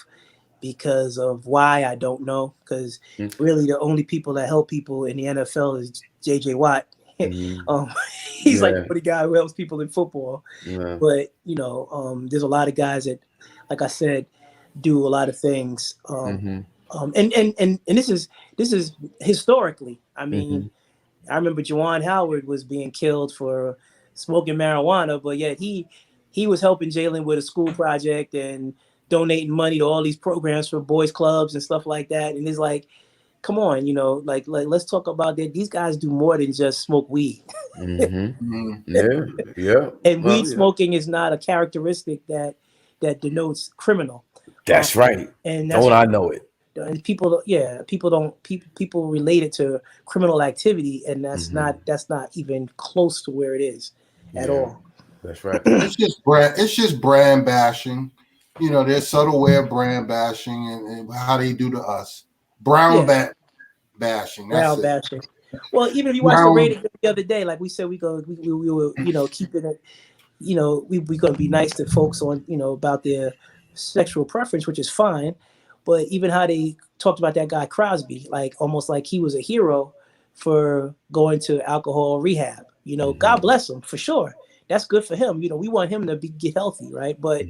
because of why, I don't know. Because really the only people that help people in the NFL is JJ Watt. He's like the guy who helps people in football. But there's a lot of guys that, like I said, do a lot of things. And this is historically. I mean, I remember Juwan Howard was being killed for smoking marijuana, but yet he was helping Jalen with a school project and donating money to all these programs for boys clubs and stuff like that. And it's like, come on, like let's talk about that. These guys do more than just smoke weed. Yeah. And weed smoking is not a characteristic that denotes criminal. That's right. And that's I know it. And people relate it to criminal activity, and that's not even close to where it is at all. That's right. It's just brand bashing. There's subtle way of brand bashing and how they do to us. Bashing. That's bashing. Well, even if you watch the rating the other day, like we said, we will keep it. We're gonna be nice to folks on about their sexual preference, which is fine. But even how they talked about that guy Crosby, like almost like he was a hero for going to alcohol rehab. God bless him for sure. That's good for him. We want him to get healthy, right? But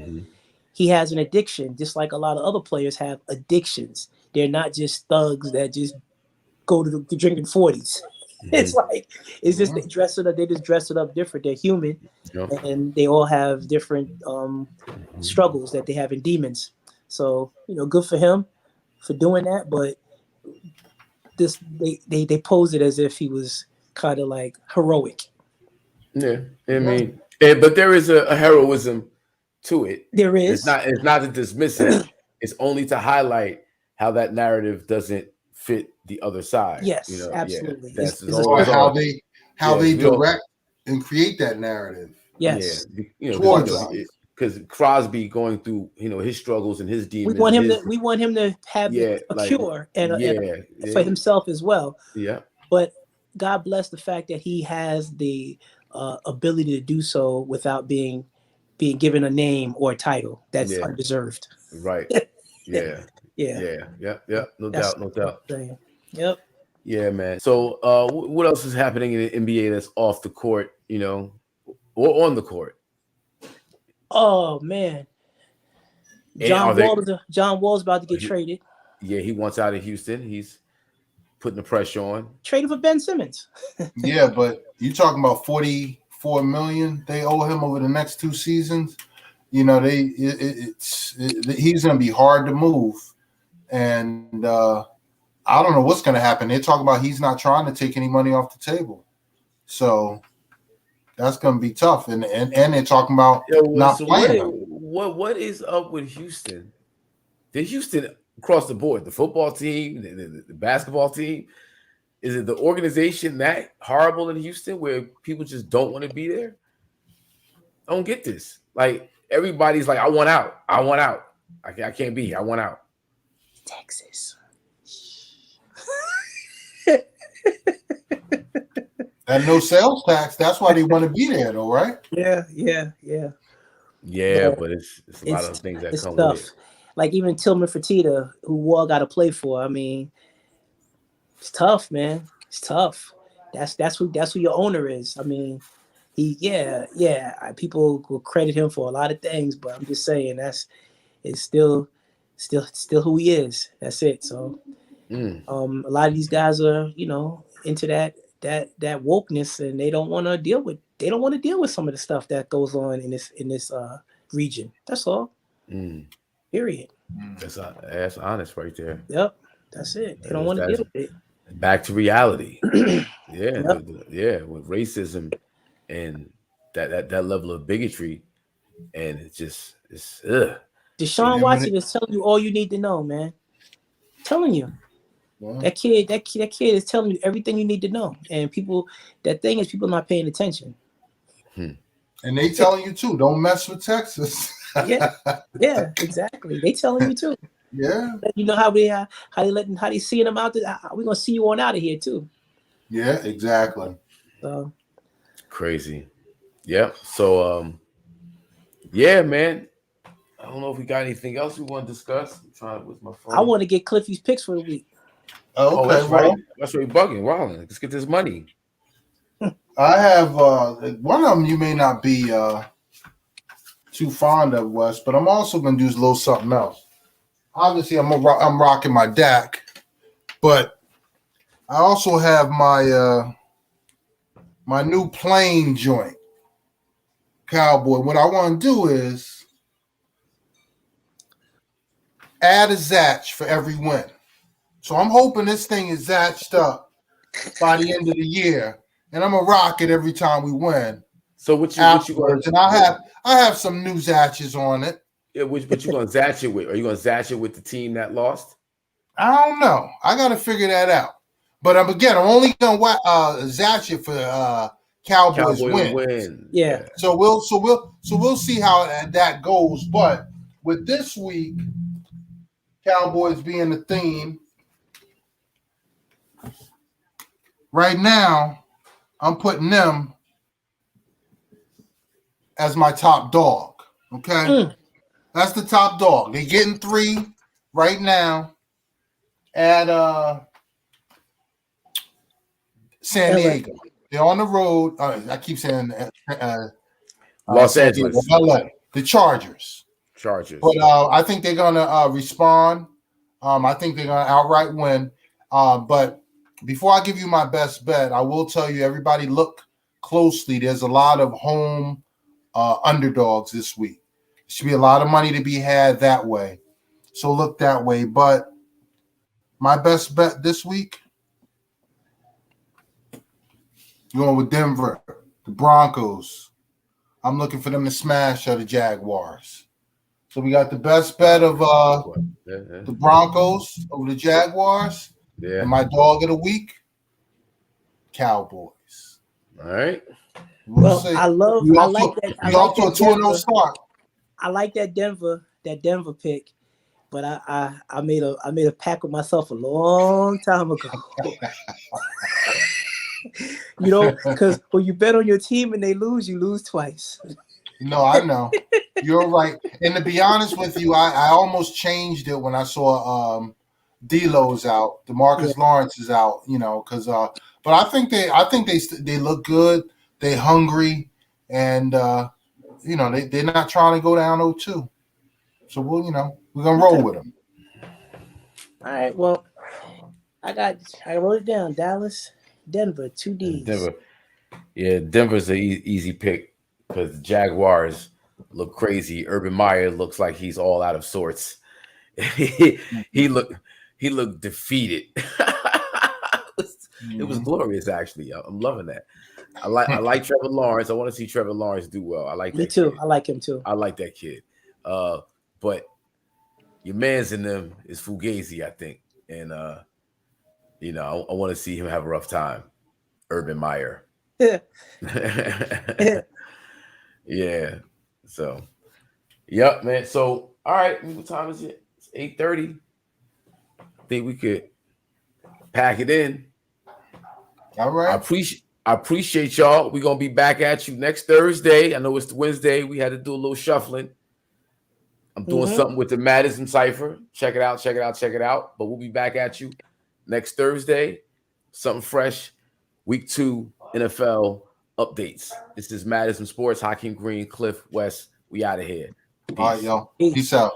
he has an addiction, just like a lot of other players have addictions. They're not just thugs that just go to drinking 40s. It's like just they just dress it up different. They're human, and they all have different struggles that they have in demons. So good for him for doing that, but they pose it as if he was kind of like heroic. Yeah, I mean, but there is a heroism to it. There is. It's not to dismiss it. It's only to highlight how that narrative doesn't fit the other side. Yes, absolutely. Yeah, that's how they direct and create that narrative. Yes. Because Crosby going through his struggles and his demons. We want him to have a cure and for himself as well. Yeah. But God bless the fact that he has the ability to do so without being given a name or a title that's undeserved. Right. Yeah. No doubt. Yep. Yeah, man. So what else is happening in the NBA that's off the court, or on the court? Oh man, John Wall's about to get traded. Yeah, he wants out of Houston. He's putting the pressure on. Traded for Ben Simmons. Yeah, but you talking about $44 million they owe him over the next 2 seasons. He's going to be hard to move, and I don't know what's going to happen. They're talking about he's not trying to take any money off the table, so. That's going to be tough, and they're talking about not playing. What is up with Houston? The Houston across the board, the football team, the basketball team, is it the organization that horrible in Houston where people just don't want to be there? I don't get this. Like everybody's like, I want out. I can't be here. I want out. Texas. And no sales tax. That's why they want to be there, though, right? Yeah. But it's a lot of things that it's come tough. with it. Like even Tillman Fertitta, who Wall got to play for. I mean, it's tough, man. It's tough. That's who your owner is. I mean, people will credit him for a lot of things, but I'm just saying it's still who he is. That's it. So, a lot of these guys are, into that wokeness, and they don't want to deal with some of the stuff that goes on in this region. That's all. Period. That's honest right there. Yep. That's it. They don't want to deal with it. Back to reality. Yeah, Yep. with racism and that level of bigotry, and it's Deshaun Watson is telling you all you need to know, man. Telling you. Well, That kid is telling you everything you need to know. And people not paying attention. and they telling you too, don't mess with Texas. Yeah, exactly. They telling you too. Yeah. You know how they seeing them out there. We're gonna see you on out of here too. Yeah, exactly. So crazy. Yep. So yeah, man. I don't know if we got anything else we want to discuss. I'm trying with my phone. I want to get Cliffy's picks for the week. Okay, that's right. That's right. Bugging. Wow, let's get this money. I have one of them you may not be too fond of, Wes, but I'm also going to do a little something else. Obviously, I'm rocking my DAC, but I also have my my new plane joint, Cowboy. What I want to do is add a Zatch for every win. So I'm hoping this thing is Zatched up by the end of the year, and I'm gonna rock it every time we win. So what you going? And I have some new Zatches on it. Yeah, what you gonna Zatch it with? Are you gonna Zatch it with the team that lost? I don't know. I got to figure that out. But I'm only gonna Zatch it for Cowboys win. Yeah. So we'll see how that goes. But with this week, Cowboys being the theme, right now, I'm putting them as my top dog. Okay? That's the top dog. They're getting 3 right now at San Diego. They're on the road. I keep saying Los Angeles. LA. The Chargers. But I think they're going to respond. I think they're going to outright win. But before I give you my best bet, I will tell you, everybody look closely. There's a lot of home underdogs this week. There should be a lot of money to be had that way. So look that way. But my best bet this week, going with Denver, the Broncos. I'm looking for them to smash the Jaguars. So we got the best bet of the Broncos over the Jaguars. Yeah. And my dog of the week, Cowboys. All right. Well, I like that. You off to a 2-0 start. I like that Denver pick, but I made a pact with myself a long time ago. Because when you bet on your team and they lose, you lose twice. No, I know. You're right. And to be honest with you, I almost changed it when I saw D'Lo's out, DeMarcus Lawrence is out, because but I think they look good. They hungry, and they're not trying to go down 0-2. So we're gonna roll with them. All right. Well, I wrote it down. Dallas, Denver, 2 Ds. Denver. Yeah, Denver's an easy pick because the Jaguars look crazy. Urban Meyer looks like he's all out of sorts. He looked defeated. It was glorious, actually. I'm loving that. I like Trevor Lawrence. I want to see Trevor Lawrence do well. I like that. Me too. Kid. I like him too. I like that kid. But your man's in them is Fugazi, I think. And I want to see him have a rough time. Urban Meyer. Yeah. So, yep, man. So, all right. What time is it? It's 8:30. I think we could pack it in. All right. I I appreciate y'all. We're going to be back at you next Thursday. I know it's Wednesday. We had to do a little shuffling. I'm doing something with the Madison Cipher. Check it out. But we'll be back at you next Thursday. Something fresh. Week 2 NFL updates. This is Madison Sports. Hakeem Green, Cliff West. We out of here. Peace. All right, y'all. Peace out.